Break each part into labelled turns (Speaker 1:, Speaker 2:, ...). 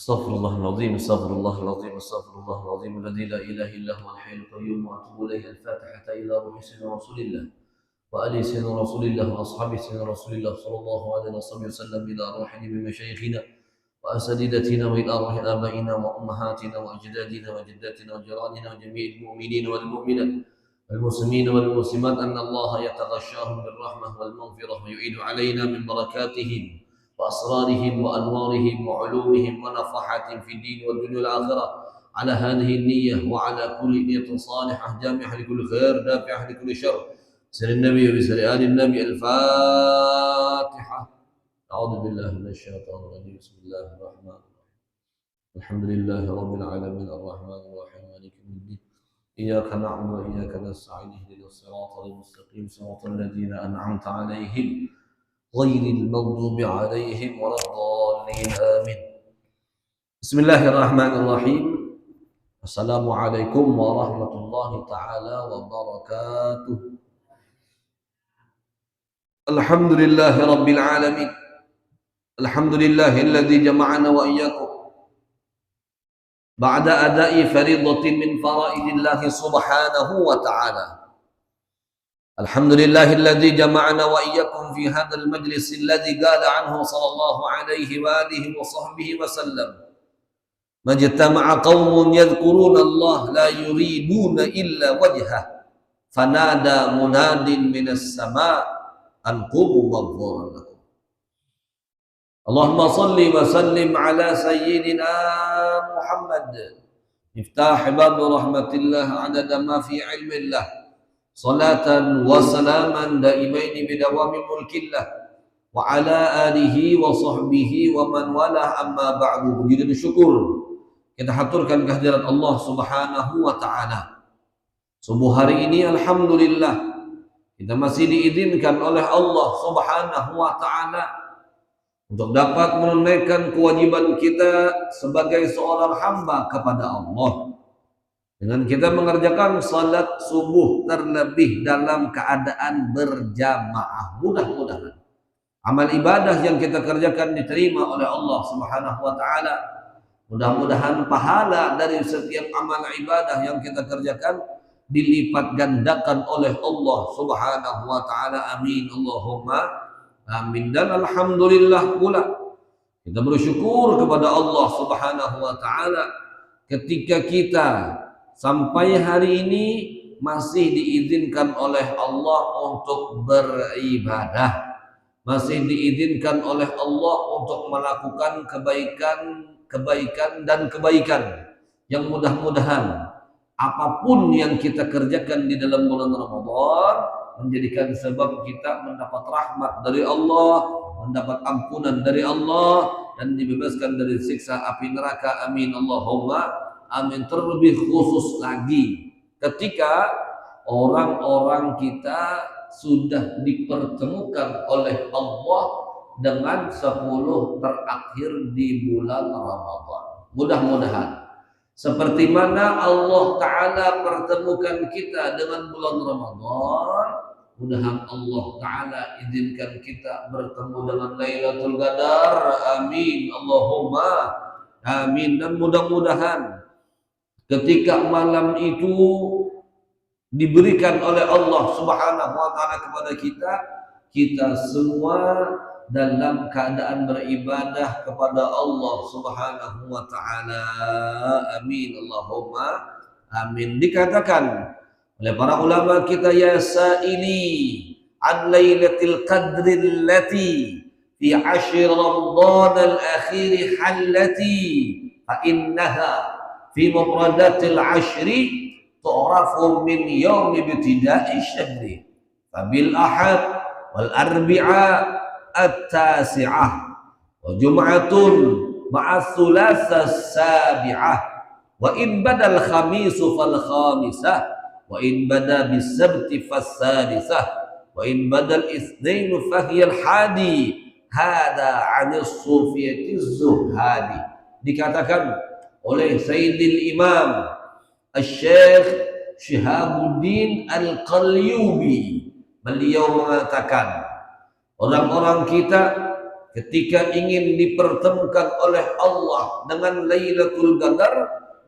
Speaker 1: استغفر الله العظيم استغفر الله العظيم استغفر الله العظيم الذي لا اله الا هو الحي القيوم واتوب اليه. الفاتحه الى روح سيدنا رسول الله وآل سيدنا رسول الله وأصحاب سيدنا رسول الله صلى الله عليه وسلم إلى أرواح بمشايخنا وأساتذتنا وإلى أرواح آبائنا وأمهاتنا وأجدادنا وجداتنا وجيراننا وجميع المؤمنين والمؤمنات المسلمين والمسلمات أن الله يتغشاهم بالرحمة والمغفرة ويعيد علينا من بركاتهم وأسرارهم وأنوارهم وعلومهم ونفحاتهم في الدين والدنيا والآخرة على هذه النية وعلى كل نية صالحة جامعة لكل خير دافعة لكل شر. سر النبي وبسر آل النبي. الفاتحة. أعوذ بالله من الشيطان الرجيم. بسم الله الرحمن الرحيم. الحمد لله رب العالمين الرحمن الرحيم مالك يوم الدين إياك نعبد وإياك نستعين اهدنا الصراط المستقيم صراط الذين أنعمت عليهم غير المغضوب عليهم ولا الضالين آمين. بسم الله الرحمن الرحيم. السلام عليكم ورحمة الله تعالى وبركاته. الحمد لله رب العالمين. الحمد لله الذي جمعنا وإياكم بعد أداء فريضة من فرائض الله سبحانه وتعالى. الحمد لله الذي جمعنا وإياكم في هذا المجلس الذي قال عنه صلى الله عليه وآله وصحبه وسلم: ما اجتمع قوم يذكرون الله لا يريدون إلا وجهه فنادى مناد من السماء أن قوموا مغفورا لكم. اللهم صل وسلم على سيدنا محمد مفتاح باب رحمة الله عدد ما في علم الله صلاة وسلاما دائمين بدوام ملك الله وعلى آله وصحبه ومن والاه. أما بعد. Puji dan syukur kita haturkan kehadirat Allah Subhanahu wa taala. Subuh hari ini alhamdulillah kita masih diizinkan oleh Allah Subhanahu wa taala untuk dapat menunaikan kewajiban kita sebagai seorang hamba kepada Allah dengan kita mengerjakan salat subuh terlebih dalam keadaan berjamaah. Mudah-mudahan amal ibadah yang kita kerjakan diterima oleh Allah Subhanahu wa taala. Mudah-mudahan pahala dari setiap amal ibadah yang kita kerjakan dilipat gandakan oleh Allah Subhanahu wa taala. Amin Allahumma amin. Dan alhamdulillah pula kita bersyukur kepada Allah Subhanahu wa taala ketika kita sampai hari ini masih diizinkan oleh Allah untuk beribadah, masih diizinkan oleh Allah untuk melakukan kebaikan dan kebaikan yang mudah-mudahan apapun yang kita kerjakan di dalam bulan Ramadan menjadikan sebab kita mendapat rahmat dari Allah, mendapat ampunan dari Allah, dan dibebaskan dari siksa api neraka. Amin Allahumma amin. Terlebih khusus lagi ketika orang-orang kita sudah dipertemukan oleh Allah dengan 10 terakhir di bulan Ramadan. Mudah-mudahan seperti mana Allah Ta'ala pertemukan kita dengan bulan Ramadan, mudah-mudahan Allah Ta'ala izinkan kita bertemu dengan Lailatul Qadar. Amin Allahumma amin. Dan mudah-mudahan ketika malam itu diberikan oleh Allah Subhanahu wa taala kepada kita, kita semua dalam keadaan beribadah kepada Allah Subhanahu wa taala. Amin Allahumma amin. Dikatakan oleh para ulama kita, ya sa'ili an lailatul qadri allati fi 'ashr ramadan al-akhir hallati fa innaha fi mufradatil 'ashri tu'rafu min yaum ibtida'i syahri fa bil ahad wal arbi'a at-tasi'ah wa jum'atun ma'as thulatha as-sabi'ah wa in badal khamisu fal khamisah wa in bada bis sabti fas sadisah wa in badal itsnain fahiyal hadi hada 'anis sufiyati zuhadi. Dikatakan oleh Sayyidil Imam Asy-Syaikh Syihabuddin Al-Qalyubi, beliau mengatakan orang-orang kita ketika ingin dipertemukan oleh Allah dengan Lailatul Qadar,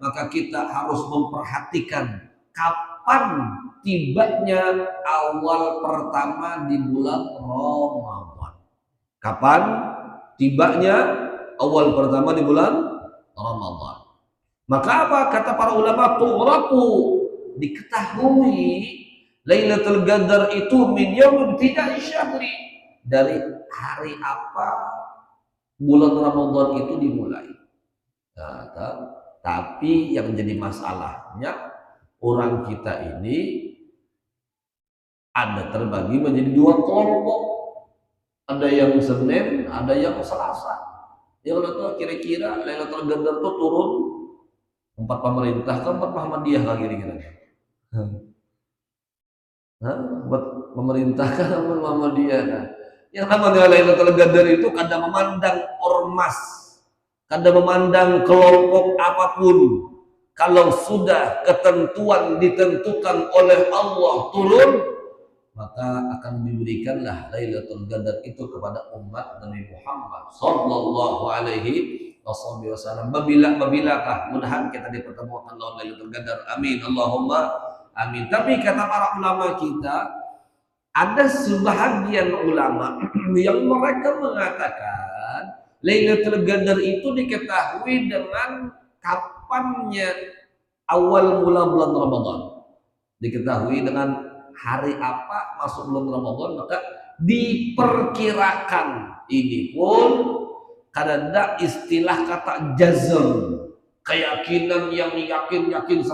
Speaker 1: maka kita harus memperhatikan kapan tibanya awal pertama di bulan Ramadan. Kapan tibanya awal pertama di bulan Ramadan. Maka apa kata para ulama? Tu'rafu, diketahui Lailatul Qadar itu min yaum ibtida'i syahri, dari hari apa bulan Ramadan itu dimulai. Nah, tapi yang jadi masalahnya, orang kita ini ada terbagi menjadi dua kelompok. Ada yang Senin, ada yang Selasa. Ya kalau itu kira-kira Lailatul Qadar itu turun empat pemerintah ke empat Muhammadiyah kah kira-kira? Buat pemerintah kan Muhammadiyah kan? Yang namanya Lailatul Qadar itu kadang memandang ormas, kadang memandang kelompok apapun. Kalau sudah ketentuan ditentukan oleh Allah turun, maka akan diberikanlah Lailatul Qadar itu kepada umat Nabi Muhammad sallallahu alaihi wasallam. Bilakah mudahan kita dipertemukan dalam Lailatul Qadar. Amin Allahumma amin. Tapi kata para ulama kita, ada sebahagian ulama yang mereka mengatakan Lailatul Qadar itu diketahui dengan kapannya awal mula bulan Ramadan. Diketahui dengan hari apa masuk bulan Ramadan, maka diperkirakan. Ini pun kadang istilah kata jazm, keyakinan yang yakin 100%,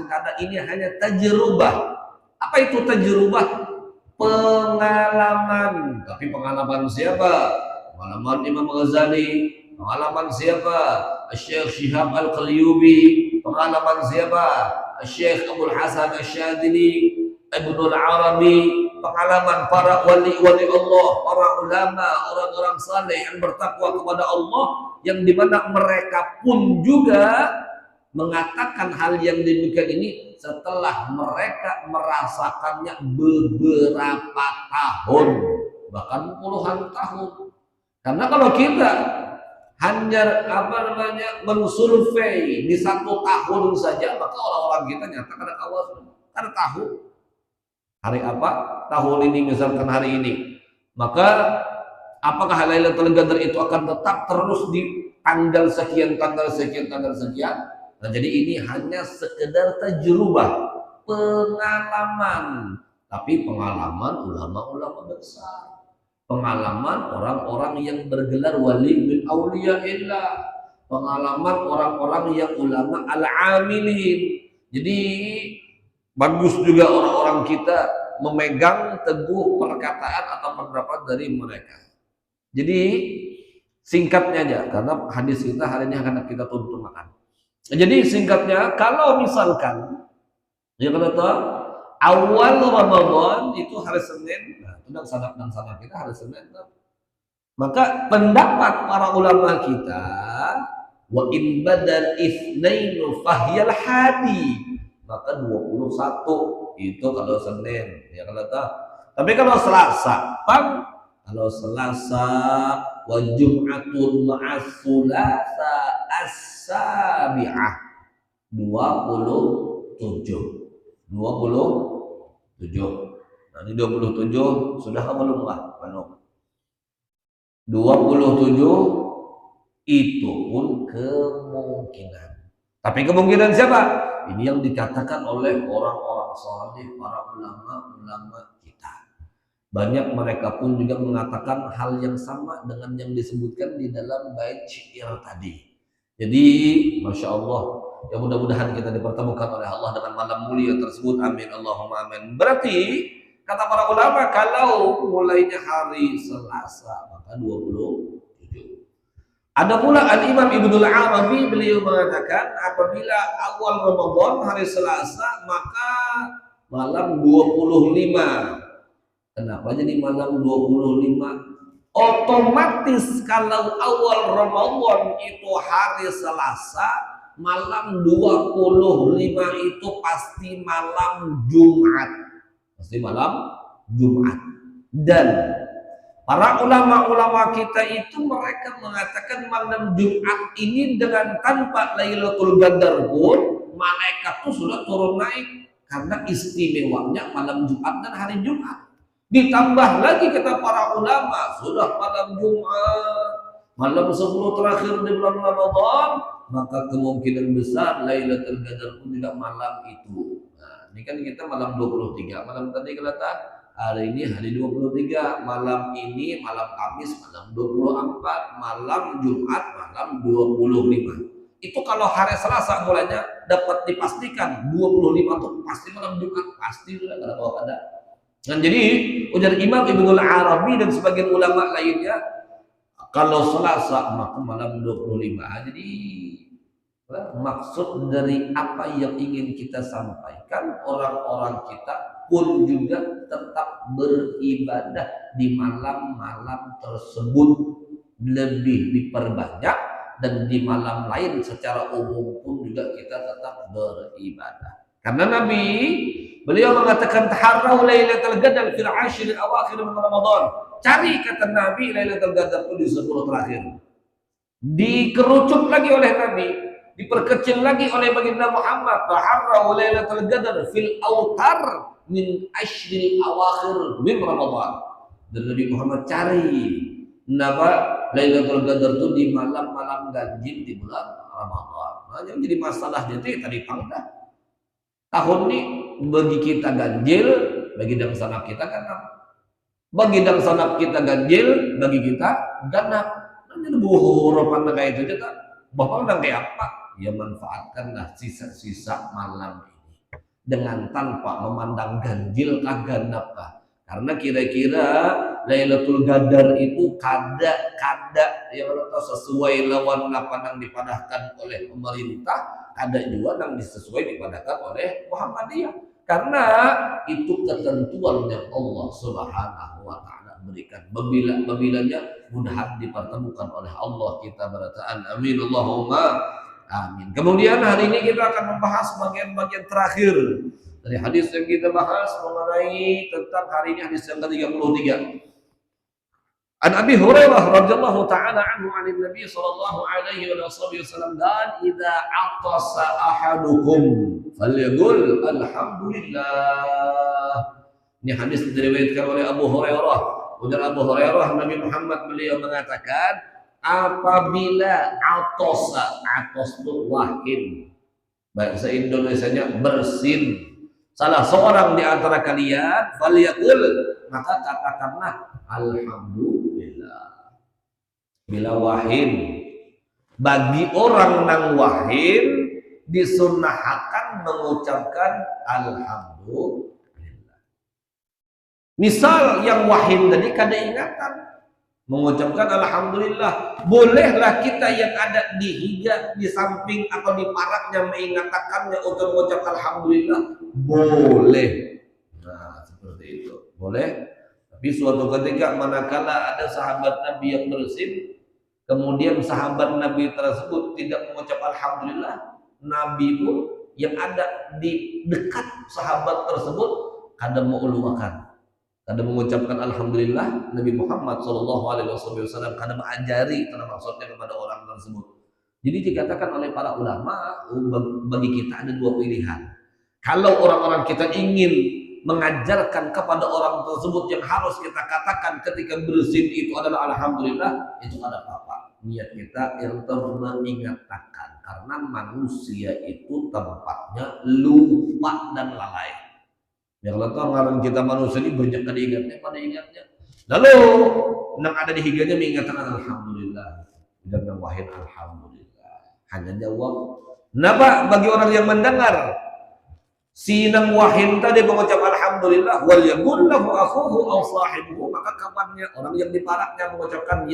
Speaker 1: kadang ini hanya tajrubah. Apa itu tajrubah? Pengalaman. Tapi pengalaman siapa? Pengalaman Imam Ghazali. Pengalaman siapa? Syekh Syihab Al-Qalyubi. Pengalaman siapa? Syekh Abdul Hasan Asy-Syadzili, Ibnul Arabi. Pengalaman para wali-wali Allah, para ulama, orang-orang saleh yang bertakwa kepada Allah, yang dimana mereka pun juga mengatakan hal yang demikian ini setelah mereka merasakannya beberapa tahun, bahkan puluhan tahun. Karena kalau kita hanya mensurvei di 1 tahun saja, maka orang-orang kita nyata kada awal kada tahu hari apa tahun ini, misalkan hari ini, maka apakah Lailatul Qadar itu akan tetap terus di tanggal sekian, tanggal sekian, tanggal sekian? Nah, jadi ini hanya sekedar tajrubah, pengalaman. Tapi pengalaman ulama-ulama besar, pengalaman orang-orang yang bergelar wali min auliyaillah, pengalaman orang-orang yang ulama al-amilin. Jadi bagus juga orang-orang kita memegang teguh perkataan atau pendapat dari mereka. Jadi singkatnya aja, karena hadis kita hari ini akan kita tuntut makan. Jadi singkatnya, kalau misalkan ya kata awal Ramadan itu hari Senin, nah itu dan sana kita hari Senin, maka pendapat para ulama kita, wa in badal itsnainu fahyal hadi, maka 21 itu kalau Senin, ya kata. Tapi kalau Selasa, kalau Selasa wa Jum'atun ma'as Sulasa as-sabi'ah 27. Nanti 27 sudah kamu belum lah? Penuh. 27 itu pun kemungkinan. Tapi kemungkinan siapa? Ini yang dikatakan oleh orang-orang saleh, para ulama-ulama kita. Banyak mereka pun juga mengatakan hal yang sama dengan yang disebutkan di dalam bait syair tadi. Jadi, Masya Allah, ya mudah-mudahan kita dipertemukan oleh Allah dengan malam mulia tersebut. Amin Allahumma amin. Berarti kata para ulama, kalau mulainya hari Selasa maka 27. Ada pula Al-Imam Ibnul Arabi, beliau mengatakan apabila awal Ramadan hari Selasa maka malam 25. Kenapa jadi malam 25? Otomatis kalau awal Ramadan itu hari Selasa, malam 25 itu pasti malam Jumat. Pasti malam Jumat. Dan Para ulama-ulama kita itu mereka mengatakan malam Jumat ini dengan tanpa Lailatul Qadar pun malaikat itu sudah turun naik karena istimewanya malam Jumat dan hari Jumat. Ditambah lagi kata para ulama sudah malam Jumat, malam 10 terakhir di bulan Ramadan, maka kemungkinan besar Lailatul Qadar pun juga malam itu. Nah, ini kan kita malam 23, malam tadi kelihatan. Hari ini hari 23, malam ini malam Kamis malam 24, malam Jumat malam 25. Itu kalau hari Selasa mulainya dapat dipastikan 25 itu pasti malam Jumat, pasti sudah ada ada. Dan jadi ujar Imam Ibnul Arabi dan sebagian ulama lainnya, kalau Selasa maka malam 25. Jadi maksud dari apa yang ingin kita sampaikan, orang-orang kita pun juga tetap beribadah di malam-malam tersebut lebih diperbanyak, dan di malam lain secara umum pun juga kita tetap beribadah. Karena Nabi beliau mengatakan taharrau lailatul qadar fil 'ashr awakhir min Ramadan. Cari kata Nabi Lailatul Qadar itu di 10 terakhir. Dikerucut lagi oleh Nabi, diperkecil lagi oleh baginda Muhammad, taharrau lailatul qadar fil autar min ashril awakhir min Ramadan. Dan Nabi Muhammad cari Lailatul Qadar itu di malam-malam ganjil di bulan Ramadan. Nah, yang jadi masalah itu tadi pangdah. Tahun ini bagi kita ganjil, bagi dan sanap kita genap. Bagi dan sanap kita ganjil, bagi kita genap. Nanti buhur apa kayak itu kita. Bapak nang kayak apa? Ya manfaatkanlah sisa-sisa malam ini dengan tanpa memandang ganjil kah genap kah. Karena kira-kira Lailatul Qadar itu kada yang sesuai lawan apa yang dipadahkan oleh pemerintah, kada juga yang disesuai dipadahkan oleh Muhammadiyah. Karena itu ketentuan yang Allah Subhanahu wa taala berikan. Babilanya mudah dipertemukan oleh Allah, kita berkata amin Allahumma amin. Kemudian hari ini kita akan membahas bagian-bagian terakhir dari hadis yang kita bahas mengenai tentang hari ini, hadis yang ke-33. An Abi Hurairah radhiyallahu taala anhu 'an Nabi sallallahu alaihi wasallam qala idza atasa ahadukum falyaqul alhamdulillah. Ini hadis diriwayatkan oleh Abu Hurairah. Ujar Abu Hurairah, Nabi Muhammad beliau mengatakan apabila atosa, atos itu wahid, bahasa Indonesianya bersin, salah seorang di antara kalian, falyaqul, maka katakanlah alhamdulillah. Bila wahin, bagi orang nang wahin disunnahkan mengucapkan alhamdulillah. Misal yang wahin tadi kada ingatan mengucapkan alhamdulillah, bolehlah kita yang ada di higa, di samping atau di paraknya mengatakannya untuk mengucap alhamdulillah, boleh. Nah, seperti itu, boleh. Tapi suatu ketika manakala ada sahabat Nabi yang bersin, kemudian sahabat Nabi tersebut tidak mengucap alhamdulillah, Nabi pun yang ada di dekat sahabat tersebut kada menguluakan, kada mengucapkan alhamdulillah. Nabi Muhammad SAW kada mengajari karena maksudnya kepada orang tersebut. Jadi dikatakan oleh para ulama, bagi kita ada dua pilihan. Kalau orang-orang kita ingin mengajarkan kepada orang tersebut yang harus kita katakan ketika bersin itu adalah alhamdulillah, itu ada apa-apa. Niat kita untuk mengingatkan, karena manusia itu tempatnya lupa dan lalai. Yang letak ngarang kita manusia ini banyak kali ingatnya. Lalu yang ada di higanya mengingatkan alhamdulillah, dan yang wahid alhamdulillah. Hanya jawab. Kenapa bagi orang yang mendengar si nang wahin tadi mengucap alhamdulillah, wal yaqul lahu akhuhu aw sahibuhu, maka kawannya orang yang diparaknya mengucapkan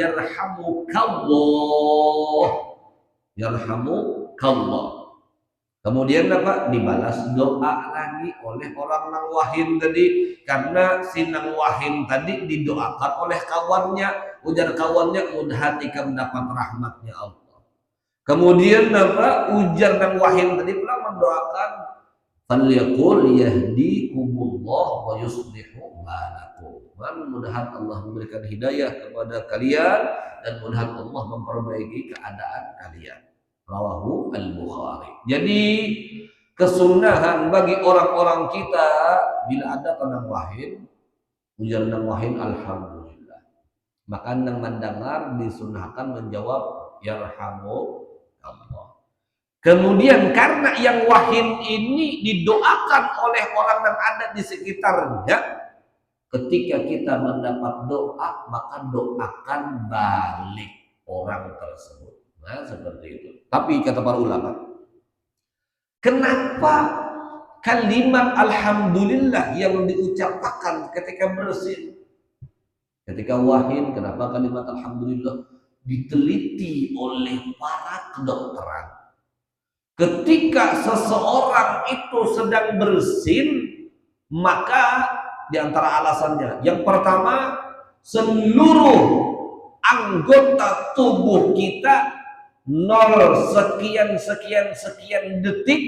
Speaker 1: yarhamukallah. Kemudian apa? Dibalas doa lagi oleh orang nang wahin tadi, karena si nang wahin tadi didoakan oleh kawannya, ujar kawannya mudah jika mendapat rahmatnya Allah. Kemudian apa? Ujar nang wahin tadi pula mendoakan Falyaqul yahdikumullah wa yuslihu balakum. Mudah-mudahan Allah memberikan hidayah kepada kalian dan mudah-mudahan Allah memperbaiki keadaan kalian. Rawahu Al-Bukhari. Jadi kesunahan bagi orang-orang kita bila ada tandang wahid, ujar nang wahid alhamdulillah. Maka nang mendengar disunahkan menjawab yarhamu Allah. Kemudian karena yang wahid ini didoakan oleh orang yang ada di sekitarnya, ketika kita mendapat doa maka doakan balik orang tersebut. Nah, seperti itu. Tapi kata para ulama, kenapa kalimat alhamdulillah yang diucapkan ketika bersin, ketika wahid, kenapa kalimat alhamdulillah diteliti oleh para kedokteran? Ketika seseorang itu sedang bersin, maka di antara alasannya, yang pertama, seluruh anggota tubuh kita 0 sekian detik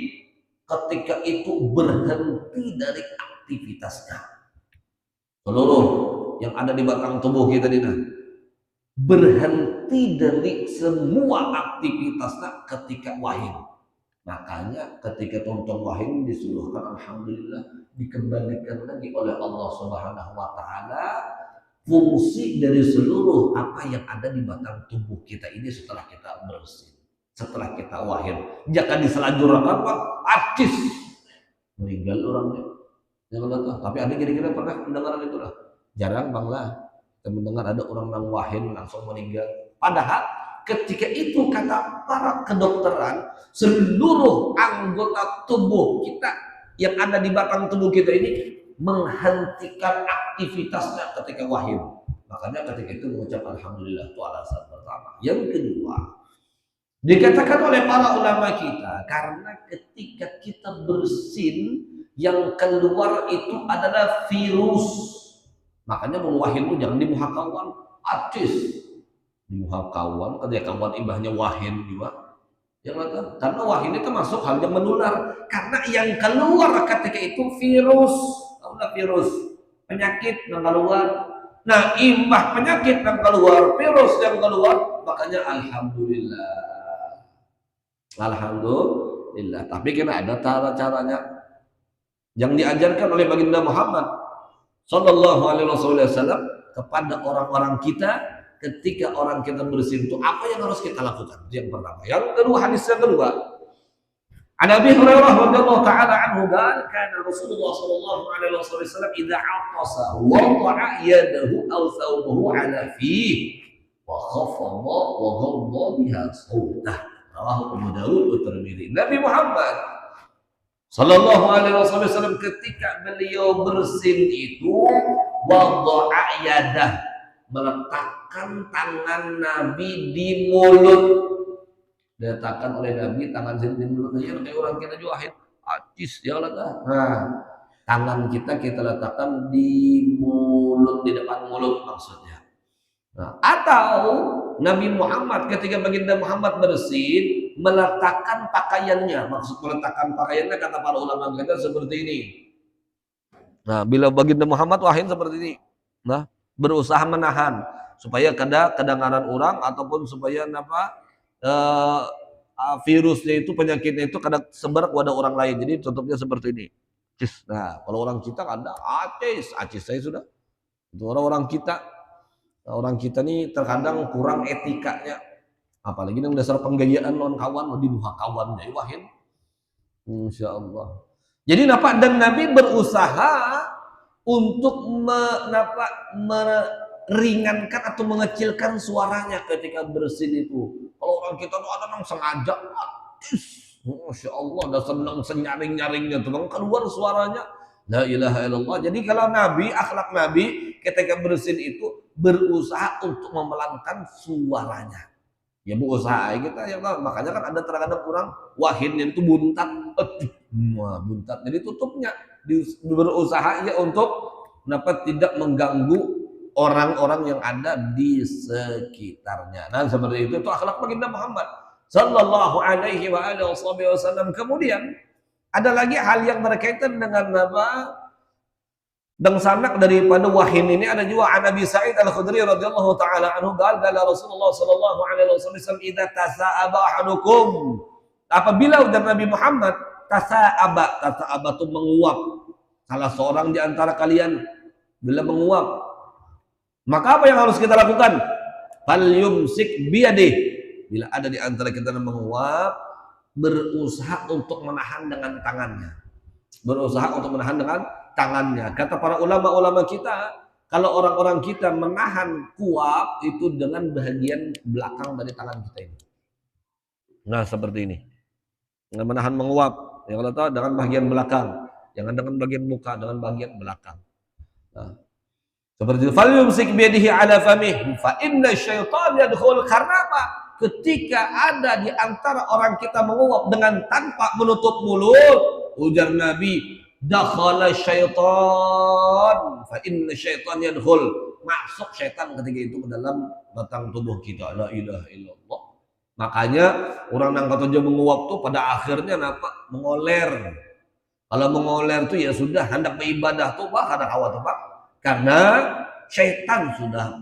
Speaker 1: ketika itu berhenti dari aktivitasnya. Seluruh yang ada di batang tubuh kita ini berhenti dari semua aktivitasnya ketika wahid. Makanya ketika tonton wahid disuruhkan alhamdulillah dikembalikan lagi oleh Allah Subhanahu wa taala fungsi dari seluruh apa yang ada di batang tubuh kita ini setelah kita bersih, setelah kita wahid. Jangan diselajurkan Pak, acis meninggal orangnya. Jangan tahu. Tapi ada kira-kira pernah mendengar itu lah. Jarang Bang lah. Kita mendengar ada orang yang wahid langsung meninggal. Padahal ketika itu kata para kedokteran, seluruh anggota tubuh kita yang ada di batang tubuh kita ini menghentikan aktivitasnya ketika wahid. Makanya ketika itu mengucap alhamdulillah itu alasan pertama. Yang kedua, dikatakan oleh para ulama kita, karena ketika kita bersin yang keluar itu adalah virus. Makanya mau wahid itu jangan di muha kawan, acis di muha kawan, ketika kawan ibahnya wahid juga. Karena wahid itu termasuk hal yang menular. Karena yang keluar ketika itu virus. Virus penyakit yang keluar. Nah, imbah penyakit yang keluar, virus yang keluar, makanya alhamdulillah. Alhamdulillah. Tapi kena ada cara-caranya yang diajarkan oleh baginda Muhammad sallallahu alaihi wasallam kepada orang-orang kita ketika orang kita bersin itu apa yang harus kita lakukan? Yang pertama. Yang kedua, hadis yang kedua, An Abi Hurairah radhiyallahu ta'ala anhu qala kana Rasulullah sallallahu alaihi wasallam idza 'atasa wada'a yadahu aw thawbahu 'ala fihi wa khafada wa ghadda biha sawtah. Rawahu Abu Dawud wa Tirmidzi. Nabi Muhammad sallallahu alaihi wasallam ketika beliau bersin itu wada'a yadah, meletakkan tangan Nabi di mulut. Diletakkan oleh Nabi tangan sini di mulutnya, kayak orang kita juga wahid acis ya Allah. Nah, tangan kita letakkan di mulut, di depan mulut maksudnya. Nah, atau Nabi Muhammad ketika baginda Muhammad bersin meletakkan pakaiannya, maksud meletakkan pakaiannya kata para ulama kita seperti ini. Nah, bila baginda Muhammad wahid seperti ini, nah berusaha menahan supaya kada kedengaran orang ataupun supaya virusnya itu, penyakitnya itu kada sebar kepada orang lain. Jadi contohnya seperti ini. Nah, kalau orang kita ada acis saya sudah. Itu orang kita nih terkadang kurang etikanya. Apalagi yang dasar penggayaan lawan kawan di muha kawan jadi wahid. Insyaallah. Jadi dan Nabi berusaha untuk meringankan atau mengecilkan suaranya ketika bersin itu. Kalau orang kita tuh ada yang sengaja, masya Allah, udah senang senyaring-nyaringnya tuh keluar suaranya. La ilaha illallah. Jadi kalau Nabi, akhlak Nabi ketika bersin itu berusaha untuk memelankan suaranya. Ya berusaha kita ya, makanya kan ada terkadang orang wahidnya itu buntat, buntat. Jadi tutupnya berusaha ya untuk tidak mengganggu orang-orang yang ada di sekitarnya. Nah, seperti itu akhlak baginda Muhammad sallallahu alaihi wa alihi wasallam. Kemudian Ada lagi hal yang berkaitan dengan apa? Dan sanak daripada wahin ini ada juga an Abi Sa'id Al-Khudri radhiyallahu taala anhu qala Rasulullah sallallahu alaihi wasallam idza tasa'aba ahadukum, apabila ujar Nabi Muhammad tasa'aba itu menguap salah seorang di antara kalian bila menguap, maka apa yang harus kita lakukan? Fal yumsik biyadih, bila ada di antara kita yang menguap, berusaha untuk menahan dengan tangannya. Berusaha untuk menahan dengan tangannya. Kata para ulama-ulama kita, kalau orang-orang kita menahan kuap itu dengan bagian belakang dari tangan kita ini. Nah, seperti ini. Dengan menahan menguap, ya kalau tahu dengan bagian belakang, jangan dengan bagian muka, dengan bagian belakang. Nah, seperti itu. Fal yumsik biyadihi ala famih fa inna syaitan yadkhul, karena apa? Ketika ada di antara orang kita menguap dengan tanpa menutup mulut, ujar Nabi, dakhala syaitan fa inna syaitan yadkhul, masuk syaitan ketika itu ke dalam batang tubuh kita. La ilaha illallah. Makanya orang yang kata menguap tuh pada akhirnya apa? Mengoler. Kalau mengoler tuh ya sudah hendak beribadah tuh Pak, ada kawat Pak. Karena syaitan sudah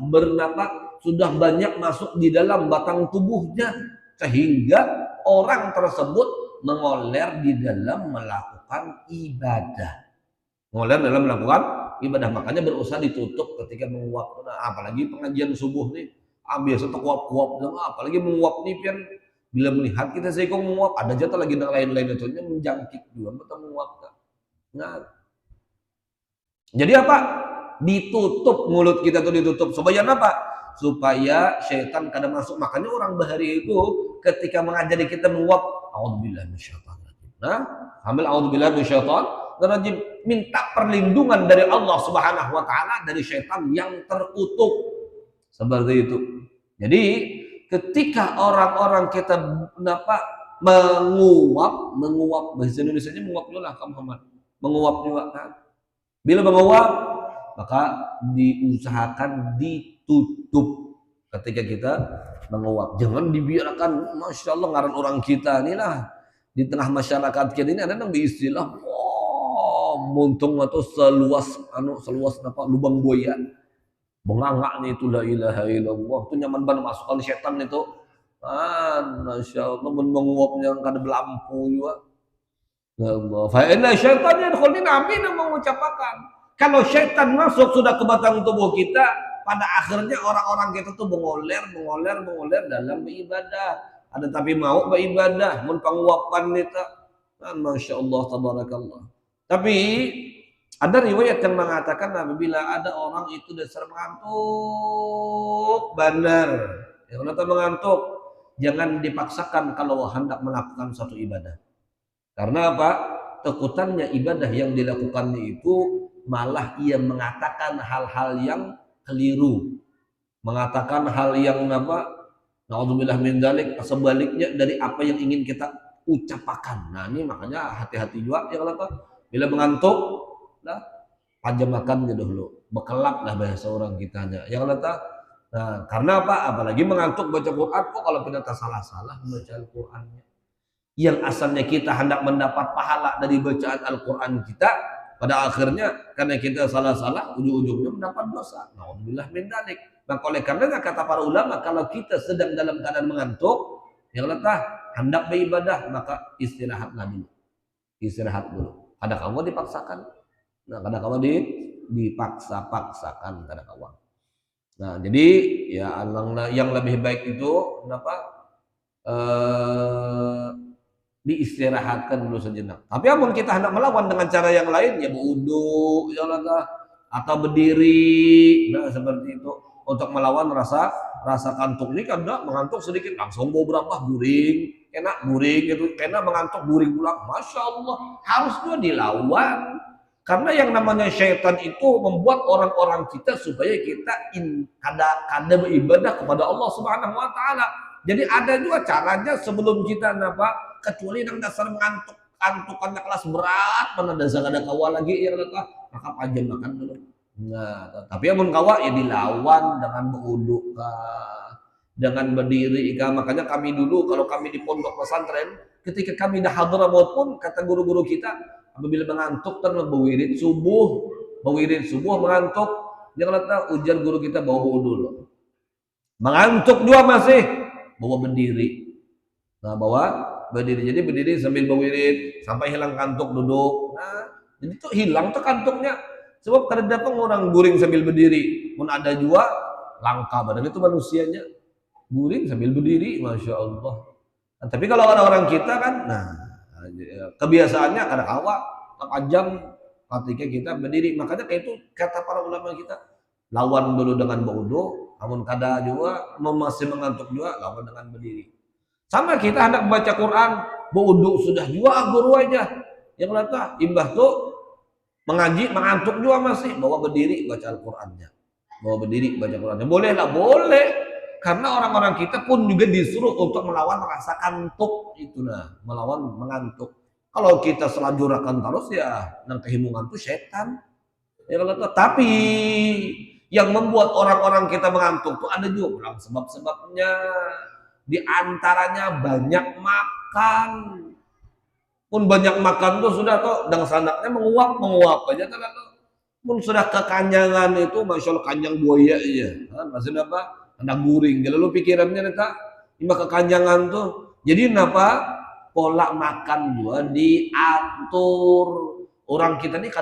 Speaker 1: sudah banyak masuk di dalam batang tubuhnya sehingga orang tersebut mengoler di dalam melakukan ibadah. Mengoler dalam melakukan ibadah, makanya berusaha ditutup ketika menguap. Nah, apalagi pengajian subuh nih, biasa kuap-kuap, apalagi menguap nih pian bila melihat kita seikong menguap, ada jatuh lagi yang lain-lain itu menjangkit juga betul menguap. Nah, jadi apa? Ditutup mulut kita tuh, ditutup supaya apa? Supaya syaitan kadang masuk. Makanya orang bahari itu ketika mengajari kita menguap, a'udzubillah minasyaitonir rajim. Nah, ambil a'udzubillah minasyaitonir rajim, minta perlindungan dari Allah Subhanahu wa taala dari syaitan yang terkutuk. Seperti itu. Jadi, ketika orang-orang kita menguap bahasa Indonesianya menguap juga lah Kak Muhammad. Menguap juga kan. Bila menguap, maka diusahakan ditutup ketika kita menguap. Jangan dibiarkan, Masya Allah, ngaran orang kita ini lah. Di tengah masyarakat kita ini ada yang beristilah, muntung atau seluas lubang buaya. Bengangaknya itu la ilaha illallah. Itu nyaman banget masukkan setan itu. Masya Allah, menguapnya kada belampu juga. Ya Allah. Fa inna syaitan yadkhul, Nabi yang mengucapkan. Kalau syaitan masuk sudah ke batang tubuh kita, pada akhirnya orang-orang kita tuh mengoler dalam beribadah. Ada tapi mau beribadah, mun panguapan kita. Masya Allah, tabarakallah. Tapi ada riwayat yang mengatakan apabila ada orang itu dasar mengantuk, benar. Yang mengantuk, jangan dipaksakan kalau hendak melakukan suatu ibadah. Karena apa? Takutannya ibadah yang dilakukannya itu malah ia mengatakan hal-hal yang keliru, mengatakan hal yang naudzubillah min dzalik, sebaliknya dari apa yang ingin kita ucapkan. Nah, ini makanya hati-hati juga ya kalau bila mengantuk, nah pajamakan dulu, bekelaplah bahasa orang kitanya. Ya kalau nah, karena apa? Apalagi mengantuk baca Quran, kok kalau kita salah-salah baca Al-Qur'annya. Yang asalnya kita hendak mendapat pahala dari bacaan Al-Qur'an kita, pada akhirnya karena kita salah-salah ujung-ujungnya mendapat dosa. Naudzubillah min dzalik. Maka oleh karenanya kata para ulama, kalau kita sedang dalam keadaan mengantuk, yang hendak beribadah, maka istirahatlah dulu. Istirahat dulu. Ada kawan dipaksakan. Nah, kadang kawan dipaksa-paksakan kadang kawan. Nah, jadi ya yang lebih baik itu diistirahatkan dulu sejenak. Tapi amun kita hendak melawan dengan cara yang lain, ya berwudu, ya atau berdiri, nah seperti itu untuk melawan rasa kantuk ini. Kan mengantuk sedikit langsung bawa berapa guring, enak guring itu, enak mengantuk guring pulang. Masya Allah, harus juga dilawan. Karena yang namanya syaitan itu membuat orang-orang kita supaya kita kada beribadah kepada Allah Subhanahu wa taala. Jadi ada juga caranya sebelum kita kecuali yang dasar antukannya kelas berat, mana dasar ada kawa lagi ya maka pajam makan dulu. Nah, tapi amun kawa ya dilawan dengan berwudu, dengan berdiri. Makanya kami dulu kalau kami di pondok pesantren, ketika kami dah Hadramaut pun kata guru-guru kita apabila mengantuk terus berwirid subuh mengantuk dia kata ujar guru kita bawa wudu dulu. Mengantuk juga masih bawa berdiri. Nah, bawa berdiri. Jadi berdiri sambil berwirid sampai hilang kantuk duduk. Nah, jadi tuh hilang tuh kantuknya. Sebab kadang datang orang guring sambil berdiri. Pun ada juga langka badan itu manusianya. Guring sambil berdiri, Masya Allah. Nah, tapi kalau orang-orang kita kan, nah kebiasaannya kadang awak, jam ketika kita berdiri. Makanya kayak itu kata para ulama kita. Lawan dulu dengan berwudu, namun kada juga masih mengantuk juga lawan dengan berdiri. Sama kita hendak baca Quran, berwudu sudah juga guru aja. Yang kata imbah tuh mengaji mengantuk juga masih bawa berdiri baca Al-Qur'annya. Bawa berdiri baca Qurannya. Boleh lah, boleh. Karena orang-orang kita pun juga disuruh untuk melawan rasa kantuk itu nah, melawan mengantuk. Kalau kita selajurakan terus ya nang kehimungan itu setan. Ya kalau tapi yang membuat orang-orang kita mengantuk tuh ada juga sebab-sebabnya. Di antaranya banyak makan. Pun banyak makan tuh sudah tuh dengan sanaknya menguap aja kan. Pun sudah kekanyangan itu Masya Allah kanjang buaya aja. Maksudnya apa? Ada guring. Jadi lu pikirannya neta lima kekanyangan tuh. Jadi kenapa? Pola makan juga diatur. Orang kita ini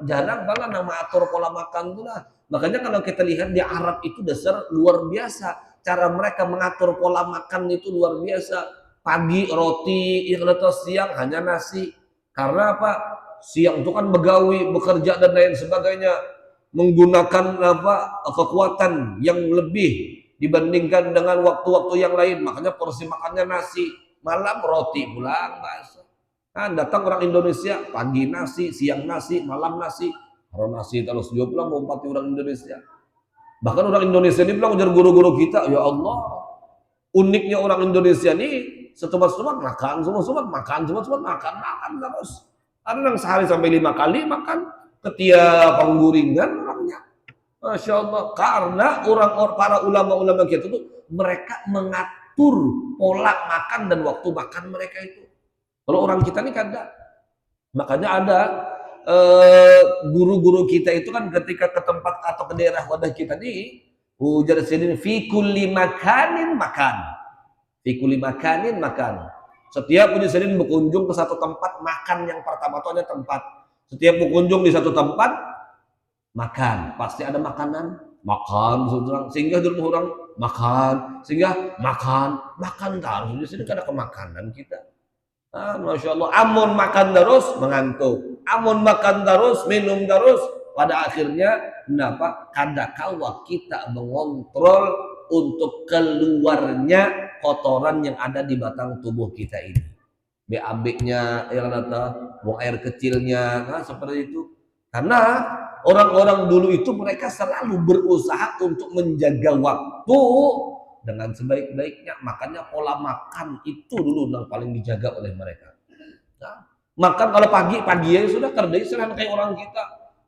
Speaker 1: jarang banget nama atur pola makan tuh lah. Makanya kalau kita lihat di Arab itu dasar luar biasa. Cara mereka mengatur pola makan itu luar biasa. Pagi roti, siang hanya nasi. Karena apa? Siang itu kan begawi, bekerja dan lain sebagainya. Menggunakan apa kekuatan yang lebih dibandingkan dengan waktu-waktu yang lain. Makanya porsi makannya nasi. Malam roti pulang bahasa. Nah, datang orang Indonesia, pagi nasi, siang nasi, malam nasi. Kalau nasi terus dia pulang mau orang Indonesia. Bahkan orang Indonesia ini bilang ujar guru-guru kita, ya Allah, uniknya orang Indonesia ini setebat-setebat makan, semua makan terus. Ada yang sehari sampai 5 kali makan, ketiap pengguringan orangnya. Masya Allah, karena para ulama-ulama kita itu mereka mengatur pola makan dan waktu makan mereka itu. Kalau orang kita ini kada. Makanya ada guru-guru kita itu kan ketika ke tempat atau ke daerah wadah kita nih ujar sini fi kulli makanin makan. Fi kulli makanin makan. Setiap ujar sini berkunjung ke satu tempat makan yang pertama itu ada tempat. Setiap berkunjung di satu tempat makan, pasti ada makanan, makan sehingga dulu orang makan, sehingga makan terus di sini ada kemakanan kita. Masya Allah, amun makan terus mengantuk, amun makan terus minum terus, pada akhirnya kenapa? Kadakawa kita mengontrol untuk keluarnya kotoran yang ada di batang tubuh kita ini, BAB-nya, yang kata, buang air kecilnya, seperti itu. Karena orang-orang dulu itu mereka selalu berusaha untuk menjaga waktu dengan sebaik-baiknya. Makanya pola makan itu dulu yang paling dijaga oleh mereka. Nah, makan kalau pagi ya sudah kerja istirahat kayak orang kita.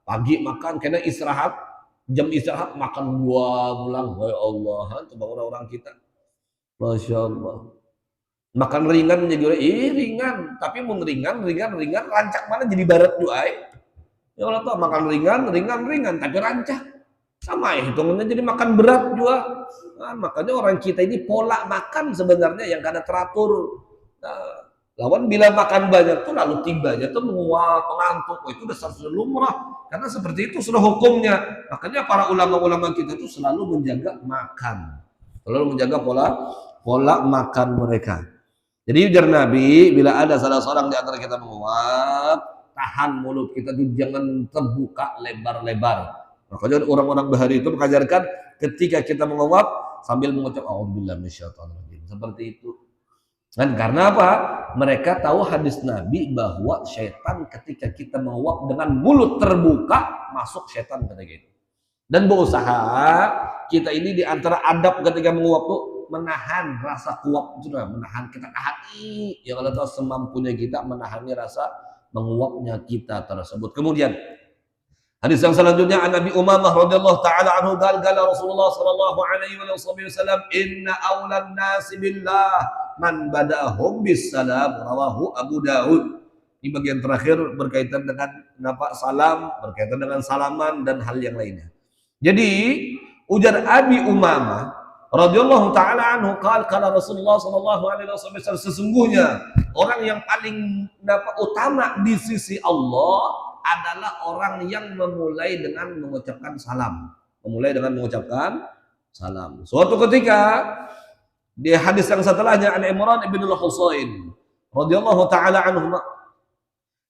Speaker 1: Pagi makan karena istirahat, jam istirahat makan buah pulang. Ya Allah, coba orang-orang kita. Masya Allah. Makan ringan menjadi ringan, tapi mau ringan rancak mana jadi barat juga. Ya Allah tuh makan ringan tapi rancak. Sama ya hitungannya jadi makan berat juga. Nah, makanya orang kita ini pola makan sebenarnya yang kada teratur. Nah, lawan bila makan banyak tuh lalu tibanya tuh menguap, mengantuk. Itu sudah lumrah. Karena seperti itu sudah hukumnya. Makanya para ulama-ulama kita tuh selalu menjaga makan. Selalu menjaga pola makan mereka. Jadi ujar Nabi, bila ada salah seorang di antara kita menguap, tahan mulut kita tuh jangan terbuka lebar-lebar. Makanya orang-orang bahari itu mengajarkan ketika kita menguap sambil mengucap a'udzubillahi minasyaitonirrajim. Seperti itu. Dan karena apa? Mereka tahu hadis Nabi bahwa syaitan ketika kita menguap dengan mulut terbuka masuk syaitan ketika itu. Dan berusaha kita ini di antara adab ketika menguap tuh menahan rasa kuap itu, menahan kita tahan. Ya kalau tahu semampunya kita menahani rasa menguapnya kita tersebut. Kemudian hadis yang selanjutnya an Nabi Umamah radhiyallahu taala anhu qala Rasulullah sallallahu alaihi wasallam inna awlan nasi billah man bada'ahum bis salam, rawahu Abu Daud. Ini bagian terakhir berkaitan dengan salam, berkaitan dengan salaman dan hal yang lainnya. Jadi ujar Abi Umamah radhiyallahu taala anhu qala Rasulullah sallallahu alaihi wasallam, sesungguhnya orang yang paling utama di sisi Allah adalah orang yang memulai dengan mengucapkan salam. Memulai dengan mengucapkan salam. Suatu ketika di hadis yang setelahnya, an Imran ibn al-Husain radhiyallahu taala anhu,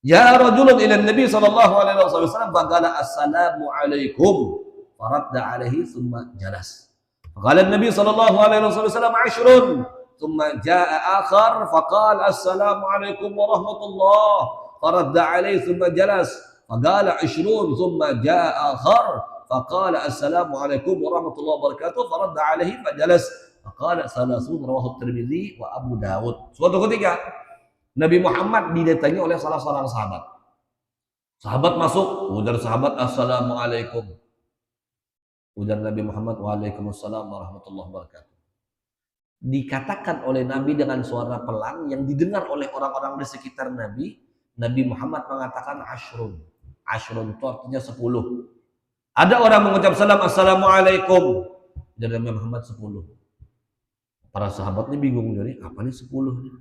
Speaker 1: ya rajulun ila Nabi sallallahu alaihi wasallam faqala assalamu alaikum faradda alaihi thumma jalas. Faqala Nabi sallallahu alaihi wasallam ashrun thumma jaa akhar faqala assalamu alaikum warahmatullah faradda alaihi thumma jalas. Faqala ashrun thumma jaa akhar faqala assalamu alaikum warahmatullahi wabarakatuh faradda alaihi fajalas. Faqala salasun, rawahu Tirmidzi wa Abu Daud. Suatu ketika Nabi Muhammad didatangi oleh salah seorang sahabat. Sahabat masuk, ujar sahabat assalamualaikum. Ujar Nabi Muhammad waalaikumsalam warahmatullahi wabarakatuh. Dikatakan oleh Nabi dengan suara pelan yang didengar oleh orang-orang di sekitar Nabi. Nabi Muhammad mengatakan ashrun. Ashrun itu artinya 10. Ada orang mengucap salam assalamualaikum. Ujar Nabi Muhammad 10. Para sahabat ini bingung, jadi apa nih 10 nih?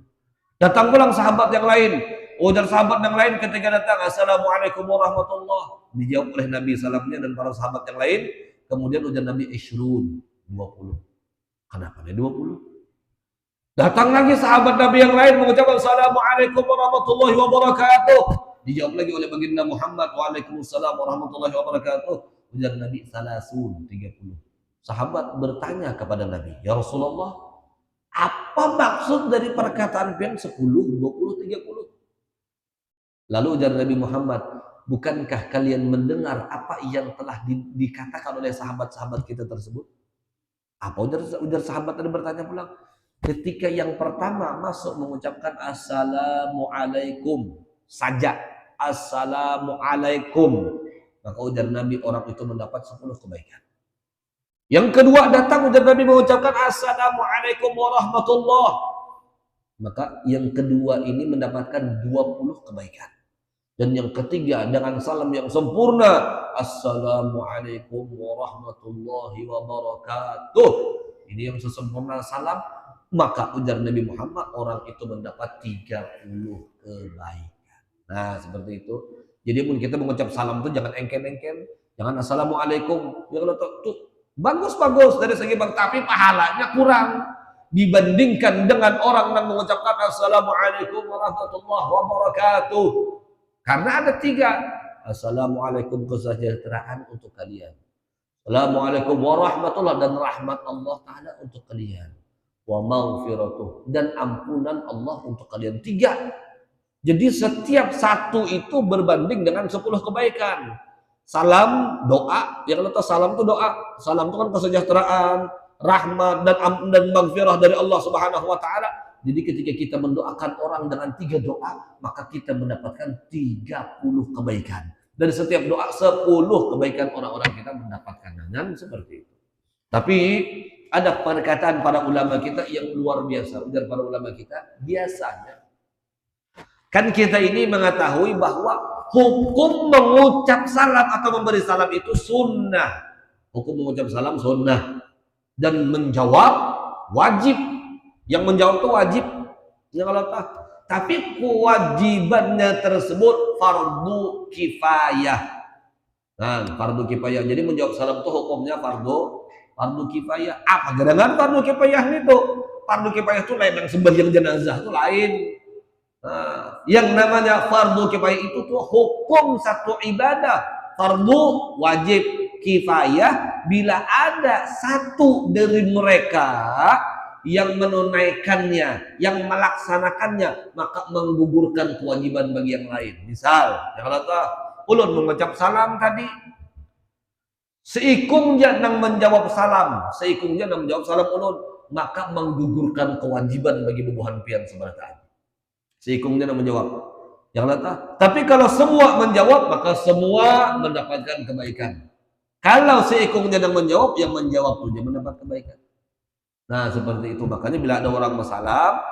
Speaker 1: Datang pulang sahabat yang lain. Ujar sahabat yang lain ketika datang, assalamualaikum warahmatullah. Dijawab oleh Nabi salamnya dan para sahabat yang lain. Kemudian ujar Nabi ishrun, 20. Kenapa nih 20? Datang lagi sahabat Nabi yang lain mengucapkan assalamualaikum warahmatullahi wabarakatuh. Dijawab lagi oleh baginda Muhammad, waalaikumsalam warahmatullahi wabarakatuh. Ujar Nabi salasun, 30. Sahabat bertanya kepada Nabi, ya Rasulullah, apa maksud dari perkataan pian 10, 20, 30? Lalu ujar Nabi Muhammad, bukankah kalian mendengar apa yang telah dikatakan oleh sahabat-sahabat kita tersebut? Apa ujar sahabat tadi bertanya pulang? Ketika yang pertama masuk mengucapkan assalamualaikum saja, assalamualaikum, maka ujar Nabi orang itu mendapat 10 kebaikan. Yang kedua datang ujar Nabi mengucapkan assalamualaikum warahmatullah, maka yang kedua ini mendapatkan 20 kebaikan. Dan yang ketiga dengan salam yang sempurna, assalamualaikum warahmatullahi wabarakatuh, ini yang sesempurna salam, maka ujar Nabi Muhammad orang itu mendapat 30 kebaikan. Nah seperti itu. Jadi pun kita mengucap salam itu jangan engken-engken, jangan assalamualaikum, ya kalau tuh bagus-bagus dari segi bang, tapi pahalanya kurang dibandingkan dengan orang yang mengucapkan assalamualaikum warahmatullahi wabarakatuh. Karena ada 3. Assalamualaikum kesejahteraan untuk kalian. Assalamualaikum warahmatullahi dan rahmat Allah Ta'ala untuk kalian. Wa maghfiratuh dan ampunan Allah untuk kalian. 3. Jadi setiap satu itu berbanding dengan 10 kebaikan. Salam, doa, yang kita salam itu doa. Salam itu kan kesejahteraan, rahmat dan maghfirah dari Allah Subhanahu wa taala. Jadi ketika kita mendoakan orang dengan 3 doa, maka kita mendapatkan 30 kebaikan. Dari setiap doa 10 kebaikan orang-orang kita mendapatkan. Dan seperti itu. Tapi ada perkataan para ulama kita yang luar biasa. Ujar para ulama kita, biasanya kan kita ini mengetahui bahwa hukum mengucap salam atau memberi salam itu sunnah. Hukum mengucap salam sunnah. Dan menjawab wajib. Yang menjawab itu wajib. Tapi kewajibannya tersebut fardu kifayah. Nah, fardu kifayah. Jadi menjawab salam itu hukumnya fardu kifayah. Apa gerangan fardu kifayah itu? Fardu kifayah itu lain yang sembahyang jenazah itu lain. Nah, yang namanya fardu kifayah itu tuh hukum satu ibadah. Fardu wajib, kifayah bila ada satu dari mereka yang menunaikannya, yang melaksanakannya, maka menggugurkan kewajiban bagi yang lain. Misal, yang kata ulun mengucap salam tadi, seikungnya nang menjawab salam, ulun, maka menggugurkan kewajiban bagi bebuhan pian seberatan. Seikungnya nang menjawab. Yang kata, tapi kalau semua menjawab, maka semua mendapatkan kebaikan. Kalau seikungnya nang menjawab, yang menjawab itu dia mendapat kebaikan. Nah, seperti itu. Makanya bila ada orang bersalam,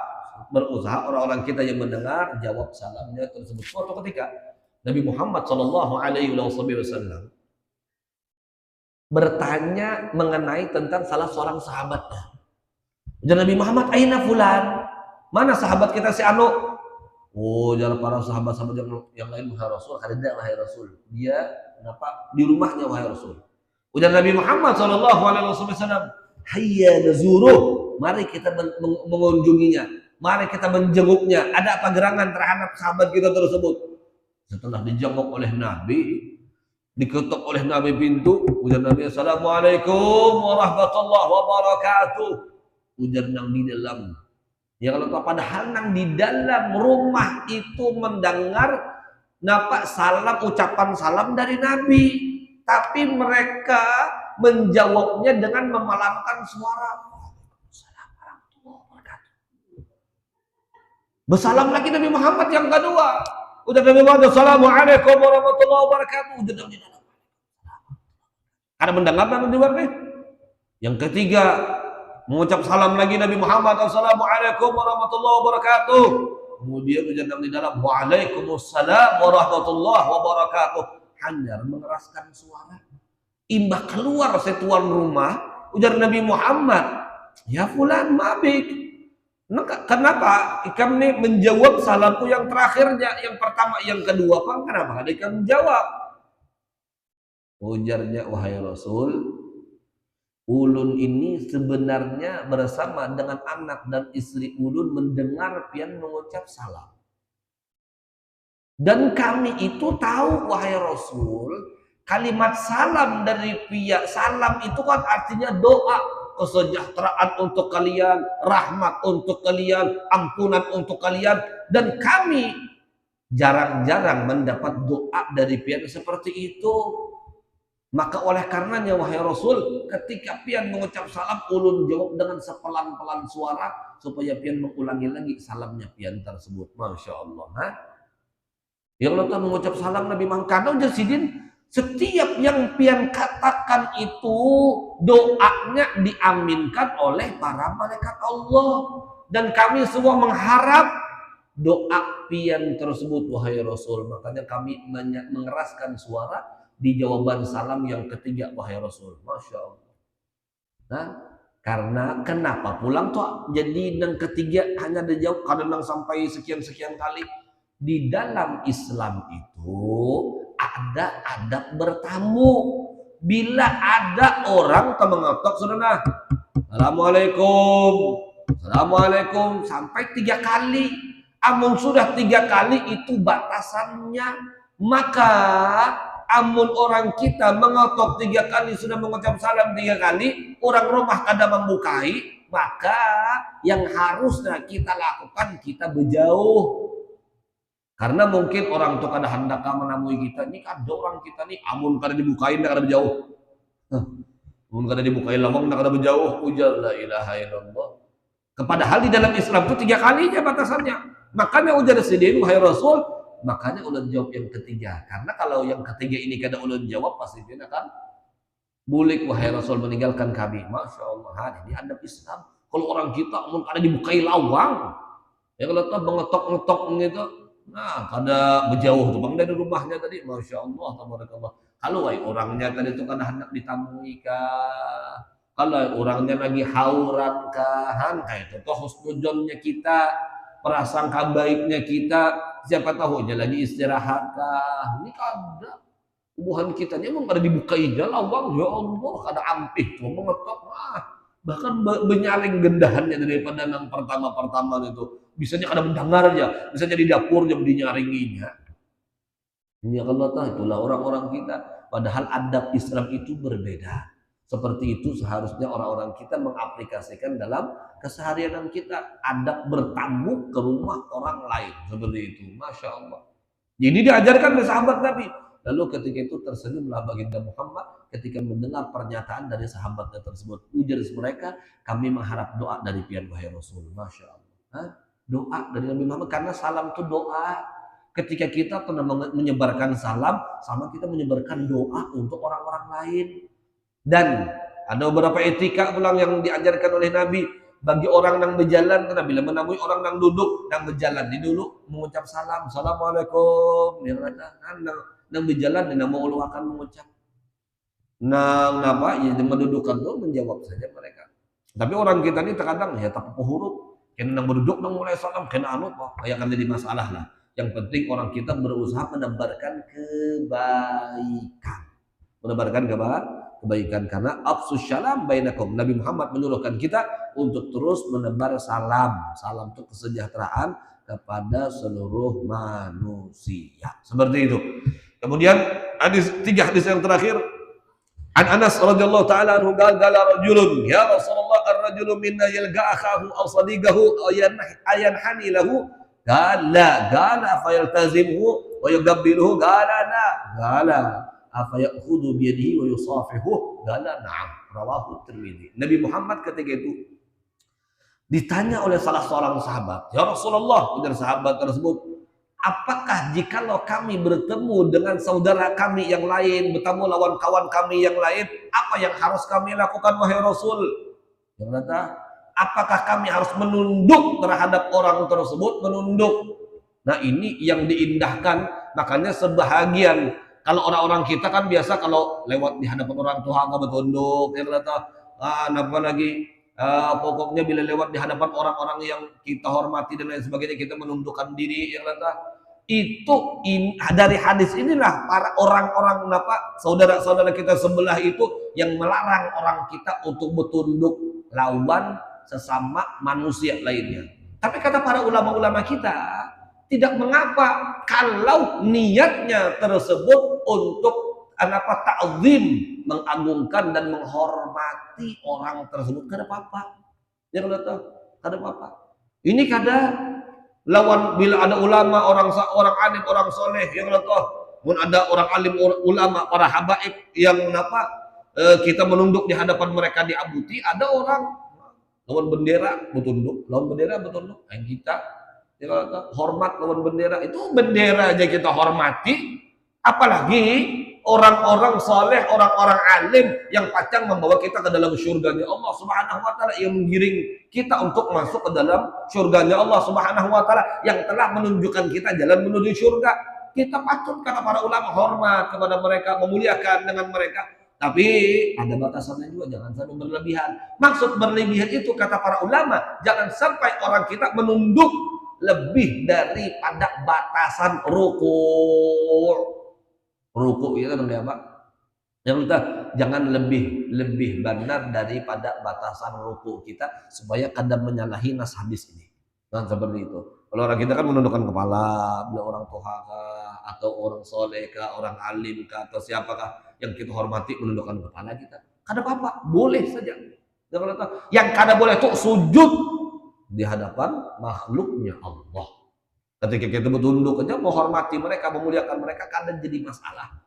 Speaker 1: berusaha orang-orang kita yang mendengar jawab salamnya tersebut. Suatu ketika Nabi Muhammad Shallallahu Alaihi Wasallam bertanya mengenai tentang salah seorang sahabatnya. Dan Nabi Muhammad, aina fulan? Mana sahabat kita si Anu? Oh, jangan para sahabat-sahabat yang lain, wahai Rasul. Tidak, wahai Rasul. Dia kenapa di rumahnya, wahai Rasul. Ujar Nabi Muhammad Shallallahu Alaihi Wasallam, hayya nazuruh. Mari kita mengunjunginya. Mari kita menjenguknya. Ada apa gerangan terhadap sahabat kita tersebut? Setelah dijenguk oleh Nabi, diketuk oleh Nabi pintu, ujar Nabi, assalamualaikum warahmatullahi wabarakatuh. Ujar nang di dalam. Ya kalau padahal nang di dalam rumah itu mendengar napa salam, ucapan salam dari Nabi, tapi mereka menjawabnya dengan memalamkan suara. Bersalam lagi Nabi Muhammad yang kedua. Udah Nabi Muhammad, assalamualaikum warahmatullahi wabarakatuh. Udah di dalam. Ada mendengar di luar nih? Yang ketiga, mengucap salam lagi Nabi Muhammad, assalamualaikum warahmatullahi wabarakatuh. Kemudian ujar di dalam, waalaikumsalam warahmatullahi wabarakatuh. Hanya mengeraskan suara. Imbah keluar setuan rumah, ujar Nabi Muhammad, ya fulan mabik. Kenapa kami menjawab salamku yang terakhirnya, yang pertama, yang kedua, Pak? Kenapa ada kami menjawab? Ujarnya, wahai Rasul, ulun ini sebenarnya bersama dengan anak dan istri ulun mendengar pian mengucap salam. Dan kami itu tahu, wahai Rasul, kalimat salam dari pihak salam itu kan artinya doa. Kesejahteraan untuk kalian, rahmat untuk kalian, ampunan untuk kalian, dan kami jarang-jarang mendapat doa dari pian seperti itu. Maka oleh karenanya, wahai Rasul, ketika pian mengucap salam, ulun jawab dengan sepelan-pelan suara supaya pian mengulangi lagi salamnya pian tersebut. Masya Allah. Yang Allah mengucap salam Nabi Muhammad, karena ujar sidin, setiap yang pian katakan itu doanya diaminkan oleh para malaikat Allah, dan kami semua mengharap doa pian tersebut, wahai Rasul. Makanya kami mengeraskan suara di jawaban salam yang ketiga, wahai Rasul. Masya Allah. Nah, karena kenapa pulang tuh jadi yang ketiga hanya dijawab kadang sampai sekian-sekian kali. Di dalam Islam itu ada adab bertamu. Bila ada orang mengetok, saudara, assalamualaikum, assalamualaikum, sampai 3 kali. Amun sudah 3 kali itu batasannya. Maka amun orang kita mengetok 3 kali, sudah mengucap salam 3 kali, orang rumah kada membukai, maka yang harusnya kita lakukan, kita berjauh. Karena mungkin orang itu kada hendak menamui kita, ini ada orang kita nih, amun kada dibukain, kada berjauh. Amun kada dibukain lawang, kada berjauh. Ujar la ilaha illallah. Padahal di dalam Islam itu 3 kalinya batasannya. Makanya ujar sidin, wahai Rasul, makanya ulun jawab yang ketiga. Karena kalau yang ketiga ini kada ulun jawab, pasti dia akan bulik, wahai Rasul, meninggalkan kami. Masya Allah, ini adab Islam. Kalau orang kita amun kada dibukai lawang, ya kalau tuh mengetok-ngetok gitu, nah, kada berjauh tuh bang dari rumahnya tadi, masya Allah, tabarakallah. Kalau orangnya tadi itu kan hendak ditamui kah? Kalau orangnya lagi hauran kah? Kayak itu tuh husnudzonnya kita, prasangka baiknya kita, siapa tahu aja lagi istirahat kah? Ini kada. Hubungan kita ini emang kada dibukai aja lawang, ya Allah, kada ampih tuh mengetok, bahkan menyaring gendahannya daripada yang pertama-pertama itu. Bisanya kada mendengar aja, bisa jadi dapur jam dinyaringinya. Ini Allah tahu, itulah orang-orang kita. Padahal adab Islam itu berbeda. Seperti itu seharusnya orang-orang kita mengaplikasikan dalam keseharian kita. Adab bertamu ke rumah orang lain, seperti itu. Masya Allah. Ini diajarkan oleh sahabat Nabi. Lalu ketika itu tersenyumlah baginda Muhammad ketika mendengar pernyataan dari sahabatnya tersebut. Ujar mereka, kami mengharap doa dari pian wahai Rasul. Masya Allah. Doa dari Nabi Muhammad, karena salam itu doa. Ketika kita menyebarkan salam, sama kita menyebarkan doa untuk orang-orang lain. Dan Ada beberapa etika pulang yang diajarkan oleh Nabi bagi orang yang berjalan, karena bila menemui orang yang duduk yang berjalan di dulu mengucap salam, assalamualaikum. Yang nang berjalan dan mau akan mengucap. Nang apa? Ya mendudukan tuh menjawab saja mereka. Tapi orang kita ini terkadang ya tak huruf, kena nang berduduk nang mulai salam, kena anut, kayak akan jadi masalah lah. Yang penting orang kita berusaha menebarkan kebaikan. Menebarkan kebaikan karena afsus salam bainakum. Nabi Muhammad menyuruhkan kita untuk terus menebar salam. Salam itu kesejahteraan kepada seluruh manusia. Seperti itu. Kemudian tiga hadis yang terakhir. An Anas radhiyallahu taala anhu qala rajulun ya Rasulullah ar-rajulu minna yalqa akhahu aw sadiqahu ayanhani lahu qala fayaltazimhu wa yugabbiluhu qala afa ya'khudhu bi yadihi wa yusafihu qala na'am rawahu Tirmidzi. Nabi Muhammad ketika itu ditanya oleh salah seorang sahabat, ya Rasulullah, ujar sahabat tersebut, apakah jikalau kami bertemu dengan saudara kami yang lain, bertemu lawan kawan kami yang lain, apa yang harus kami lakukan wahai Rasul? Yang kata, apakah kami harus menunduk terhadap orang tersebut? Menunduk. Nah ini yang diindahkan, makanya sebahagian kalau orang-orang kita kan biasa kalau lewat di hadapan orang tua nggak bertunduk, yang kata, apa lagi? Pokoknya bila lewat di hadapan orang-orang yang kita hormati dan lain sebagainya kita menundukkan diri, yang kata itu dari hadis inilah para orang-orang saudara-saudara kita sebelah itu yang melarang orang kita untuk bertunduk lawan sesama manusia lainnya. Tapi kata para ulama-ulama kita tidak mengapa kalau niatnya tersebut untuk ta'zim, mengagungkan dan menghormati orang tersebut, kada apa-apa. Ya kada apa-apa. Ini kada lawan bila ada ulama, orang alim, orang soleh, yang pun ada orang alim, ulama, para habaib yang kita menunduk di hadapan mereka diabuti, ada orang lawan bendera bertunduk, yang kita hormat lawan bendera, itu bendera aja kita hormati, apalagi orang-orang soleh, orang-orang alim yang pacang membawa kita ke dalam surganya Allah Subhanahu wa taala, yang menggiring kita untuk masuk ke dalam surganya Allah Subhanahu wa taala, yang telah menunjukkan kita jalan menuju surga. Kita patut kata para ulama hormat kepada mereka, memuliakan dengan mereka. Tapi ada batasannya juga, jangan sampai berlebihan. Maksud berlebihan itu kata para ulama, jangan sampai orang kita menunduk lebih daripada batasan ruku'. Ruku' itu namanya apa? Yang kita jangan lebih benar daripada batasan ruku' kita supaya kadang menyalahi nas hadis ini. Nah, seperti itu. Kalau orang kita kan menundukkan kepala, bila orang tua atau orang soleh kah, orang alim kah, atau siapakah yang kita hormati menundukkan kepala kita. Kada apa-apa, boleh saja. Yang kada boleh itu sujud di hadapan makhluknya Allah. Ketika kita bertunduk aja menghormati mereka, memuliakan mereka, kadang jadi masalah.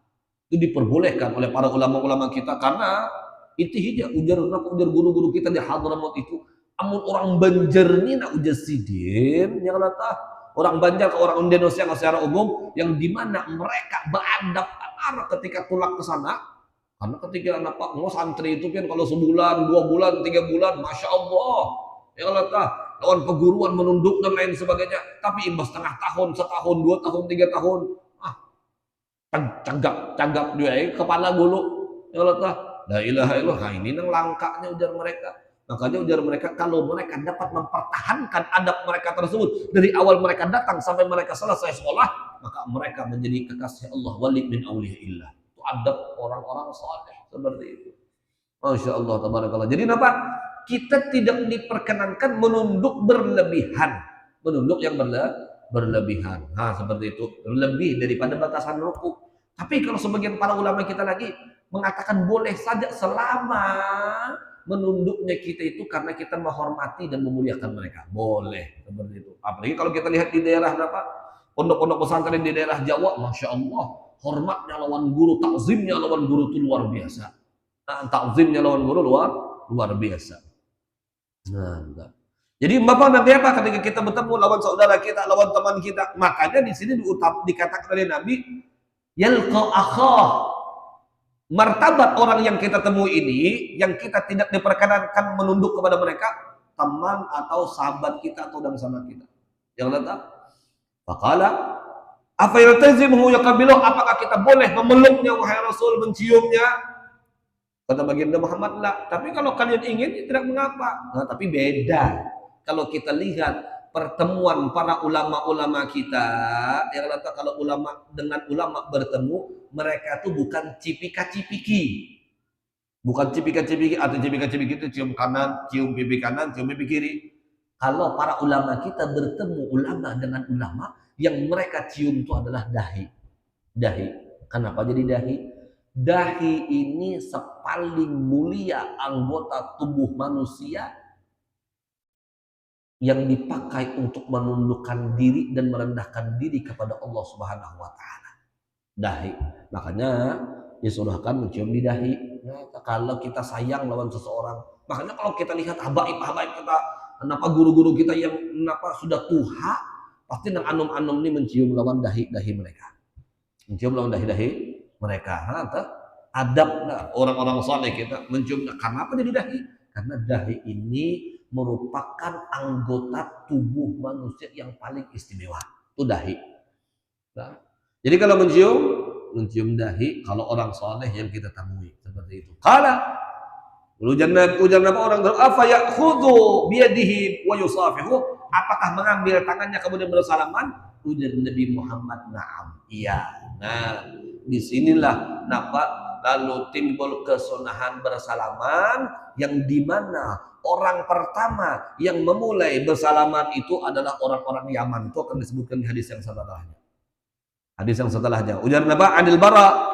Speaker 1: Itu diperbolehkan oleh para ulama-ulama kita karena itu hija ujar guru-guru kita di Hadramaut itu. Amun orang Banjar ni nak ujar sidin, yang kata orang Banjar ke orang Indonesia secara umum, yang dimana mereka beradab arah ketika tulak ke sana. Karena ketika mau santri itu kan kalau sebulan, 2 bulan, 3 bulan, masya Allah, yang kata lawan peguruan menunduk dan lain sebagainya. Tapi imbas setengah tahun, setahun, 2 tahun, 3 tahun, cagap dia kepala gulu. Ya Allah, la ilaha illallah. Ini nang langkahnya ujar mereka. Makanya ujar mereka, kalau mereka dapat mempertahankan adab mereka tersebut dari awal mereka datang sampai mereka selesai sekolah, maka mereka menjadi kekasih Allah, wali min auliyaillah. Itu adab orang-orang saleh seperti itu. Masya Allah, tabarakallah. Jadi apa? Kita tidak diperkenankan menunduk berlebihan, menunduk yang berlebihan. Nah, seperti itu, lebih daripada batasan ruku. Tapi kalau sebagian para ulama kita lagi mengatakan boleh saja selama menunduknya kita itu karena kita menghormati dan memuliakan mereka. Boleh seperti itu. Apalagi kalau kita lihat di daerah pondok-pondok pesantren di daerah Jawa, masya Allah, hormatnya lawan guru, takzimnya lawan guru itu luar biasa. Nah, takzimnya lawan guru luar biasa. Nah, jadi Bapak nanti apa ketika kita bertemu lawan saudara kita, lawan teman kita, makanya di sini dikatakan oleh Nabi, yalqa akhah, martabat orang yang kita temui ini, yang kita tidak diperkenankan menunduk kepada mereka, teman atau sahabat kita atau dan sama kita. Yang kata, faqala apa yaltazimuhu yaqbilu, apakah kita boleh memeluknya wahai Rasul, menciumnya? Kata baginda Muhammad, lah. Tapi kalau kalian ingin, ya tidak mengapa. Nah, tapi beda. Kalau kita lihat pertemuan para ulama-ulama kita, yang kata kalau ulama dengan ulama bertemu, mereka tuh bukan cipika-cipiki. Bukan cipika-cipiki atau cipika-cipiki itu cium kanan, cium pipi kanan, cium pipi kiri. Kalau para ulama kita bertemu ulama dengan ulama, yang mereka cium itu adalah dahi. Dahi. Kenapa jadi dahi? Dahi ini sepaling mulia anggota tubuh manusia yang dipakai untuk menundukkan diri dan merendahkan diri kepada Allah Subhanahu wa taala. Dahi. Makanya disuruhkan mencium di dahi. Nah, kalau kita sayang lawan seseorang, makanya kalau kita lihat habaib-habaib kita, kenapa guru-guru kita yang kenapa sudah tua, pasti nang anom-anom ini mencium lawan dahi-dahi mereka. Mencium lawan dahi-dahi mereka. Adab orang-orang saleh kita mencium. Kenapa jadi dahi? Karena dahi ini merupakan anggota tubuh manusia yang paling istimewa. Itu dahi. Nah, jadi kalau mencium dahi, kalau orang saleh yang kita temui seperti itu. Qala ujar apa orang afa ya'khudhu biyadihi wa yusafihu, apakah mengambil tangannya kemudian bersalaman? Ujar Nabi Muhammad, na'am. Iya. Nah, disinilah nampak lalu timbul kesunahan bersalaman, yang dimana orang pertama yang memulai bersalaman itu adalah orang-orang Yaman. Itu akan disebutkan di hadis yang setelahnya. Hadis yang setelahnya. Ujar Nabi Anil Bara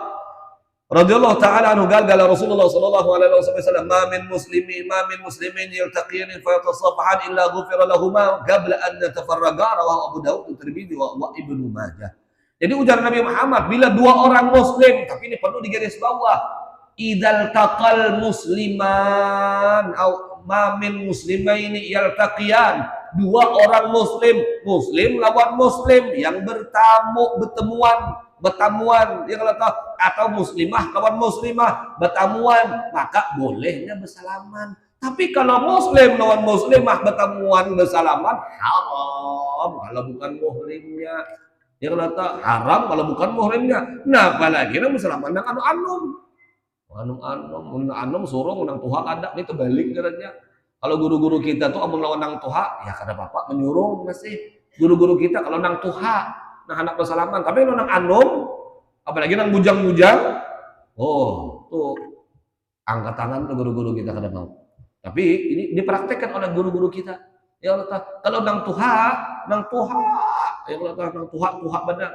Speaker 1: radhiyallahu ta'ala anhu qala Rasulullah sallallahu alaihi wasallam, ma min muslimin yaltaqiyan fa yatasaffahan illa ghufira lahumā qabla an yatafarraqa, rawahu Abu Dawud, Tirmidzi wa Ibnu Majah. Jadi ujar Nabi Muhammad, bila dua orang muslim, tapi ini perlu digaris bawah, idzal taqal musliman au ma min muslimaini yaltaqiyan, dua orang muslim lawan muslim yang bertamuan yang kata, atau muslimah lawan muslimah bertamuan, maka bolehnya bersalaman. Tapi kalau muslim lawan muslimah bertamuan bersalaman, haram kalau bukan muhrimnya. Yang kata haram kalau bukan muhrimnya. Nah, apalagi nak bersalaman dengan anum surung nang tuha kada, ini terbalik caranya. Kalau guru-guru kita tuh abang lawan nang tuha, ya kada bapak menyuruh masih. Guru-guru kita kalau nang tuha, nang anak bersalaman, tapi kalau nang anum, apalagi nang bujang-bujang, oh tuh angkat tangan tuh guru-guru kita kada mau. Tapi ini dipraktekkan oleh guru-guru kita. Ya Allah, kalau nang tuha, ya Allah, nang tuha benar.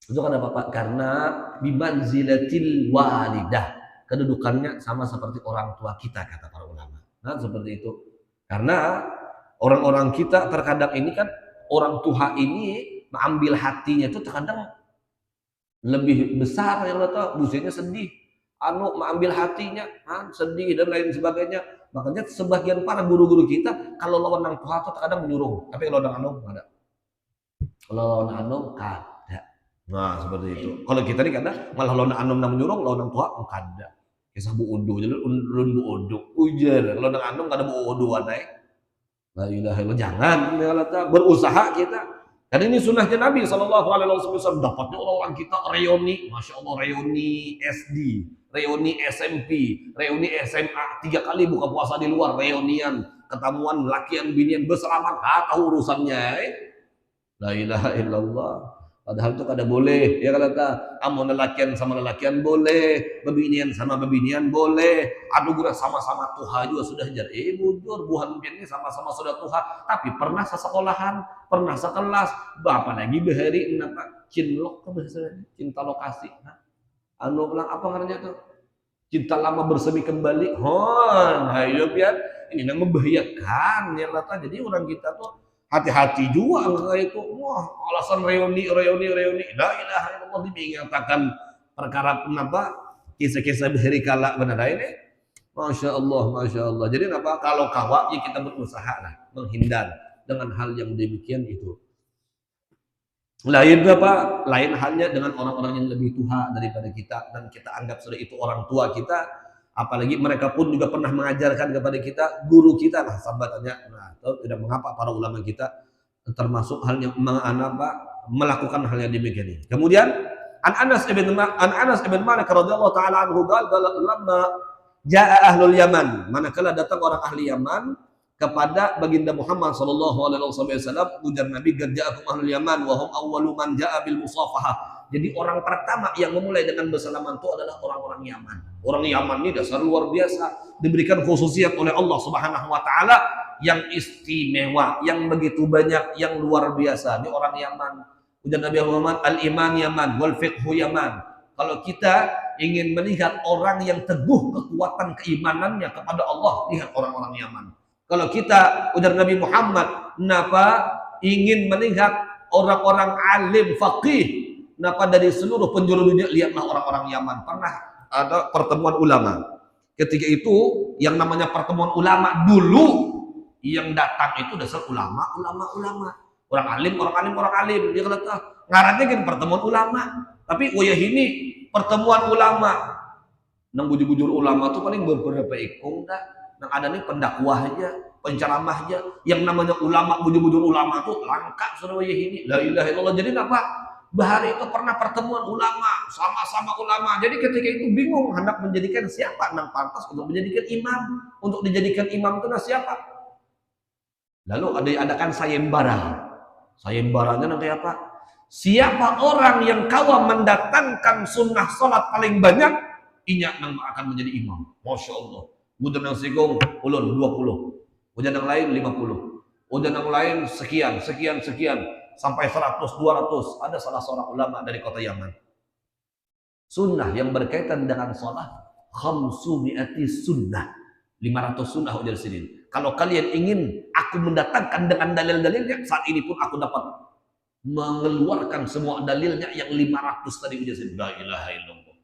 Speaker 1: Itu kan apa? Karena bimanzilatil walidah, kedudukannya sama seperti orang tua kita, kata para ulama. Nah, seperti itu. Karena orang-orang kita terkadang ini kan, orang tua ini mengambil hatinya itu terkadang lebih besar, yang tahu businya sedih, mengambil hatinya sedih dan lain sebagainya. Makanya sebagian para guru-guru kita kalau lawan nang tua itu terkadang menyuruh, tapi kalau nang anum ada. Kalau lawan anum kada. Nah, seperti itu. Kalau kita ini kada malah lawan anum nang menyuruh, lawan nang tua kada. Kisah bu udu, jadi ulun bu udu. Ujar, kalau nang anum kada bu udu anai. La ilaha illallah, jangan berusaha kita. Karena ini sunnahnya Nabi SAW. Dapatnya orang kita reuni, masya Allah, reuni SD, reuni SMP, reuni SMA, 3 kali buka puasa di luar, reunian, ketemuan lakian binian bersalaman, kata urusannya. La ilaha illallah. Padahal itu kada boleh, ya kata, amun lelakian sama lelakian boleh, bebinian sama bebinian boleh, adu gura sama-sama tuha juga sudah jadi. Bujur, buhan ini sama-sama sudah tuha, tapi pernah sesekolahan, pernah sekelas, bapak lagi behari, kenapa? Cinlok, cinta lokasi. Anu bilang apa namanya tuh? Cinta lama bersemi kembali. Ayo biar ini yang membahayakan, ya kata. Jadi orang kita tuh hati-hati juga kayak itu. Wah, alasan reuni. La ilaha illallah, diingatkan perkara kenapa kisah-kisah hari kala benar ini. Masya Allah. Jadi kenapa kalau kawak kita berusaha lah menghindar dengan hal yang demikian itu. Lain apa? Lain halnya dengan orang-orang yang lebih tua daripada kita dan kita anggap sudah itu orang tua kita, apalagi mereka pun juga pernah mengajarkan kepada kita, guru kita lah sambatannya. Nah, itu tidak mengapa para ulama kita termasuk hal yang melakukan hal yang demikian ini. Kemudian An Anas ibn Malik radhiyallahu taala anhu qala lamma jaa ahlul Yaman, manakala datang orang ahli Yaman kepada baginda Muhammad sallallahu alaihi wasallam, ujar Nabi, "Ja'akum ahlul Yaman wa hum awwalu man ja'a bil musafahah." Jadi orang pertama yang memulai dengan bersalaman itu adalah orang-orang Yaman. Orang Yaman ini dasar luar biasa, diberikan khususiat oleh Allah Subhanahu wa taala yang istimewa, yang begitu banyak, yang luar biasa. Ini orang Yaman. Ujar Nabi Muhammad, "Al-iman Yaman wal fiqhu Yaman." Kalau kita ingin melihat orang yang teguh kekuatan keimanannya kepada Allah, lihat orang-orang Yaman. Kalau kita, ujar Nabi Muhammad, ingin melihat orang-orang alim, faqih, dari seluruh penjuru dunia, lihatlah orang-orang Yaman. Pernah ada pertemuan ulama. Ketika itu, yang namanya pertemuan ulama dulu, yang datang itu dasar ulama. Orang alim. Dia kata, ngarannya kan pertemuan ulama. Tapi ini pertemuan ulama. Nang bujur-bujur ulama itu paling beberapa ekong dah. Yang ada nih pendakwah aja, penceramah aja. Yang namanya ulama, bujur-bujur ulama tuh langka sudah ini. La ilaha illallah. Jadi apa? Bahari itu pernah pertemuan ulama, sama-sama ulama. Jadi ketika itu bingung hendak menjadikan siapa nang pantas untuk menjadikan imam. Untuk dijadikan imam itu siapa? Lalu ada diadakan sayembara. Sayembaranya nanti apa? Siapa orang yang kawa mendatangkan sunnah salat paling banyak, inyak nang akan menjadi imam. Masya Allah. Udah yang sigong ulun 20, udah yang lain 50, udah yang lain sekian sampai 100, 200. Ada salah seorang ulama dari kota Yaman. Sunnah yang berkaitan dengan sholat 500 sunnah, 500 sunnah ujar sini. Kalau kalian ingin aku mendatangkan dengan dalil-dalilnya, saat ini pun aku dapat mengeluarkan semua dalilnya yang 500 tadi ujar sini. La ilaha illallah.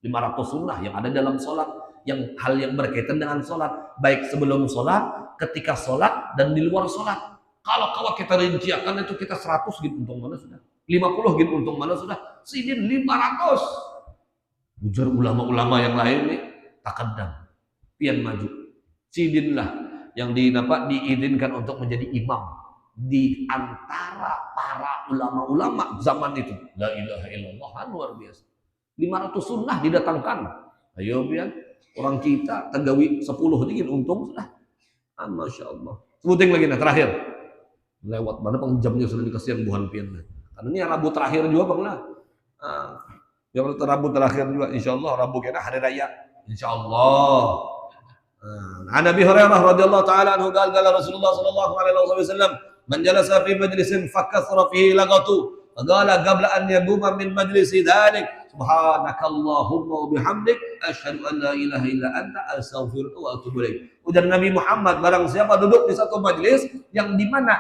Speaker 1: 500 sunnah yang ada dalam sholat, yang hal yang berkaitan dengan sholat, baik sebelum sholat, ketika sholat, dan di luar sholat. Kalau kita rinciakan itu kita 100 gitu untung mana sudah, 50 gitu untung mana sudah, sidin 500. Ujar ulama-ulama yang lain nih, takadam, pian maju, sidin lah yang diizinkan untuk menjadi imam di antara para ulama-ulama zaman itu. La ilaha illallah, luar biasa. 500 sunnah didatangkan. Ayo pian. Orang kita tegawi 10 dikit untung sudah. Masya Allah. Sebutin lagi terakhir. Lewat mana jamnya sudah dikasih yang buhan pian. Karena ini Rabu terakhir juga bang lah. Yang Rabu terakhir juga, insya Allah Rabu kena hari raya. Insya Allah. Nabi Hurairah radhiyallahu taala anhu qala Rasulullah sallallahu alaihi wasallam, "Man jalasa fi majlisin fakathara fihi lagatu, qala qabla an yaquma min majlisi dzalik, subhanakallahumma wa bihamdik asyhadu an la ilaha illa anta astaghfiruka wa atubu ilaik." Ujar Nabi Muhammad, barang siapa duduk di satu majlis yang di mana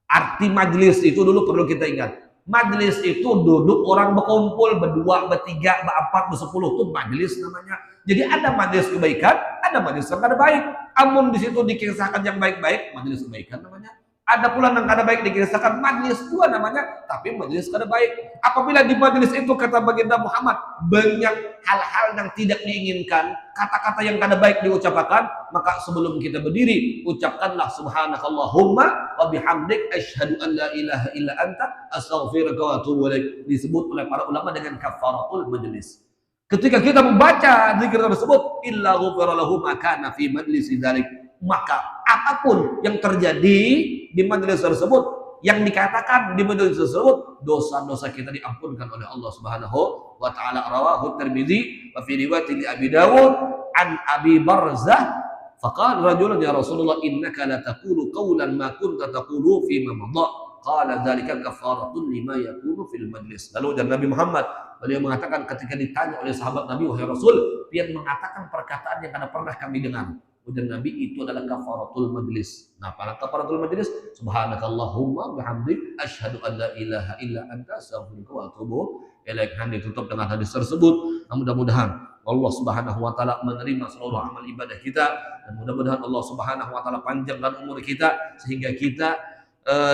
Speaker 1: arti majlis itu dulu perlu kita ingat. Majlis itu duduk orang berkumpul berdua, bertiga, berempat, bersepuluh, itu majlis namanya. Jadi ada majlis kebaikan, ada majlis yang kada baik. Amun di situ dikisahkan yang baik-baik, majlis kebaikan namanya. Ada pula yang kada baik dikisahkan, majlis dua namanya, tapi majlis kada baik. Apabila di majlis itu kata baginda Muhammad banyak hal-hal yang tidak diinginkan, kata-kata yang kada baik diucapkan, maka sebelum kita berdiri ucapkanlah subhanakallahumma wa bihamdik asyhadu an la ilaha illa anta astaghfiruka wa atubu ilaik. Disebut oleh para ulama dengan kafaratul majlis. Ketika kita membaca zikir tersebut, illa ghufira lahu ma kana fi majlisi dzalik, maka apapun yang terjadi di majelis tersebut, yang dikatakan di majelis tersebut, dosa-dosa kita diampunkan oleh Allah Subhanahu wa taala. Rawahu Tirmidzi wa fi riwayat Abi Dawud an Abi Barzah faqala rajulun ya Rasulullah innaka la taqulu qawlan ma kunta taqulu fi ma madha. Qala dzalika kafaratun lima yakunu fil majlis. Lalu dan Nabi Muhammad beliau mengatakan ketika ditanya oleh sahabat Nabi, wahai Rasul, dia mengatakan perkataan yang kada pernah kami dengar. Ujar Nabi, itu adalah kafaratul majlis. Nah, para kafaratul majlis, subhanakallahumma bihamdik asyhadu an la ilaha illa anta astaghfiruka wa atubu ilaik. Ditutup dengan hadis tersebut. Nah, mudah-mudahan Allah Subhanahu wa taala menerima seluruh amal ibadah kita, dan mudah-mudahan Allah Subhanahu wa taala panjangkan umur kita sehingga kita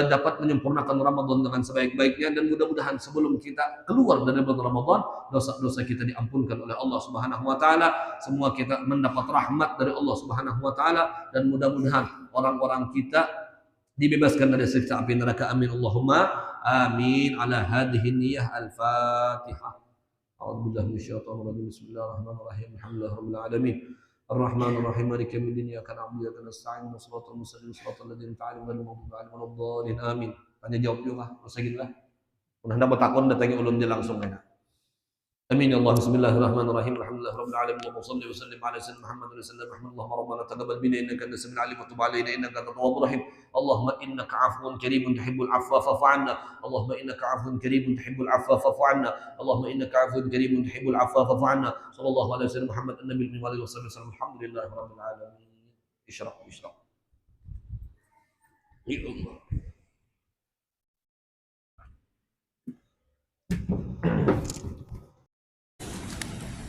Speaker 1: dapat menyempurnakan Ramadan dengan sebaik-baiknya, dan mudah-mudahan sebelum kita keluar dari bulan Ramadan dosa-dosa kita diampunkan oleh Allah Subhanahu wa taala, semua kita mendapat rahmat dari Allah Subhanahu wa taala, dan mudah-mudahan orang-orang kita dibebaskan dari siksa api neraka. Amin Allahumma amin. Ala hadhihi niyyah al-Fatihah. A'udzubillahi minasyaitonir rajim. Bismillahirrahmanirrahim. Alhamdulillahirabbil alamin. الرحمن الرحيم مالك يوم الدين إياك نعبد وإياك نستعين صراط المستقيم صراط الذين أنعمت عليهم غير المغضوب عليهم ولا الضالين آمين. Tanya jawab juga, usagin lah. Udah dapat takon datangi ulun dia langsung kena. Amin ya Allah. Bismillahirrahmanirrahim. Alhamdulillahirabbil alamin. Allahumma shalli wa sallim ala sayyidina Muhammad wa sallam. Allahumma rabbana taqabbal minna innaka antas samiul alim wa tub alaina innaka antat tawwabur rahim. Allahumma innaka 'afuwun karimun tuhibbul 'afwa fa'fu 'anna. Allahumma innaka 'afuwun karimun tuhibbul 'afwa fa'fu 'anna. Allahumma innaka 'afuwun karimun tuhibbul 'afwa fa'fu 'anna. Sallallahu alaihi wasallam Muhammad an-nabiyil ummi wa sallam. Alhamdulillahirabbil alamin. Ishraq. Ya Allah.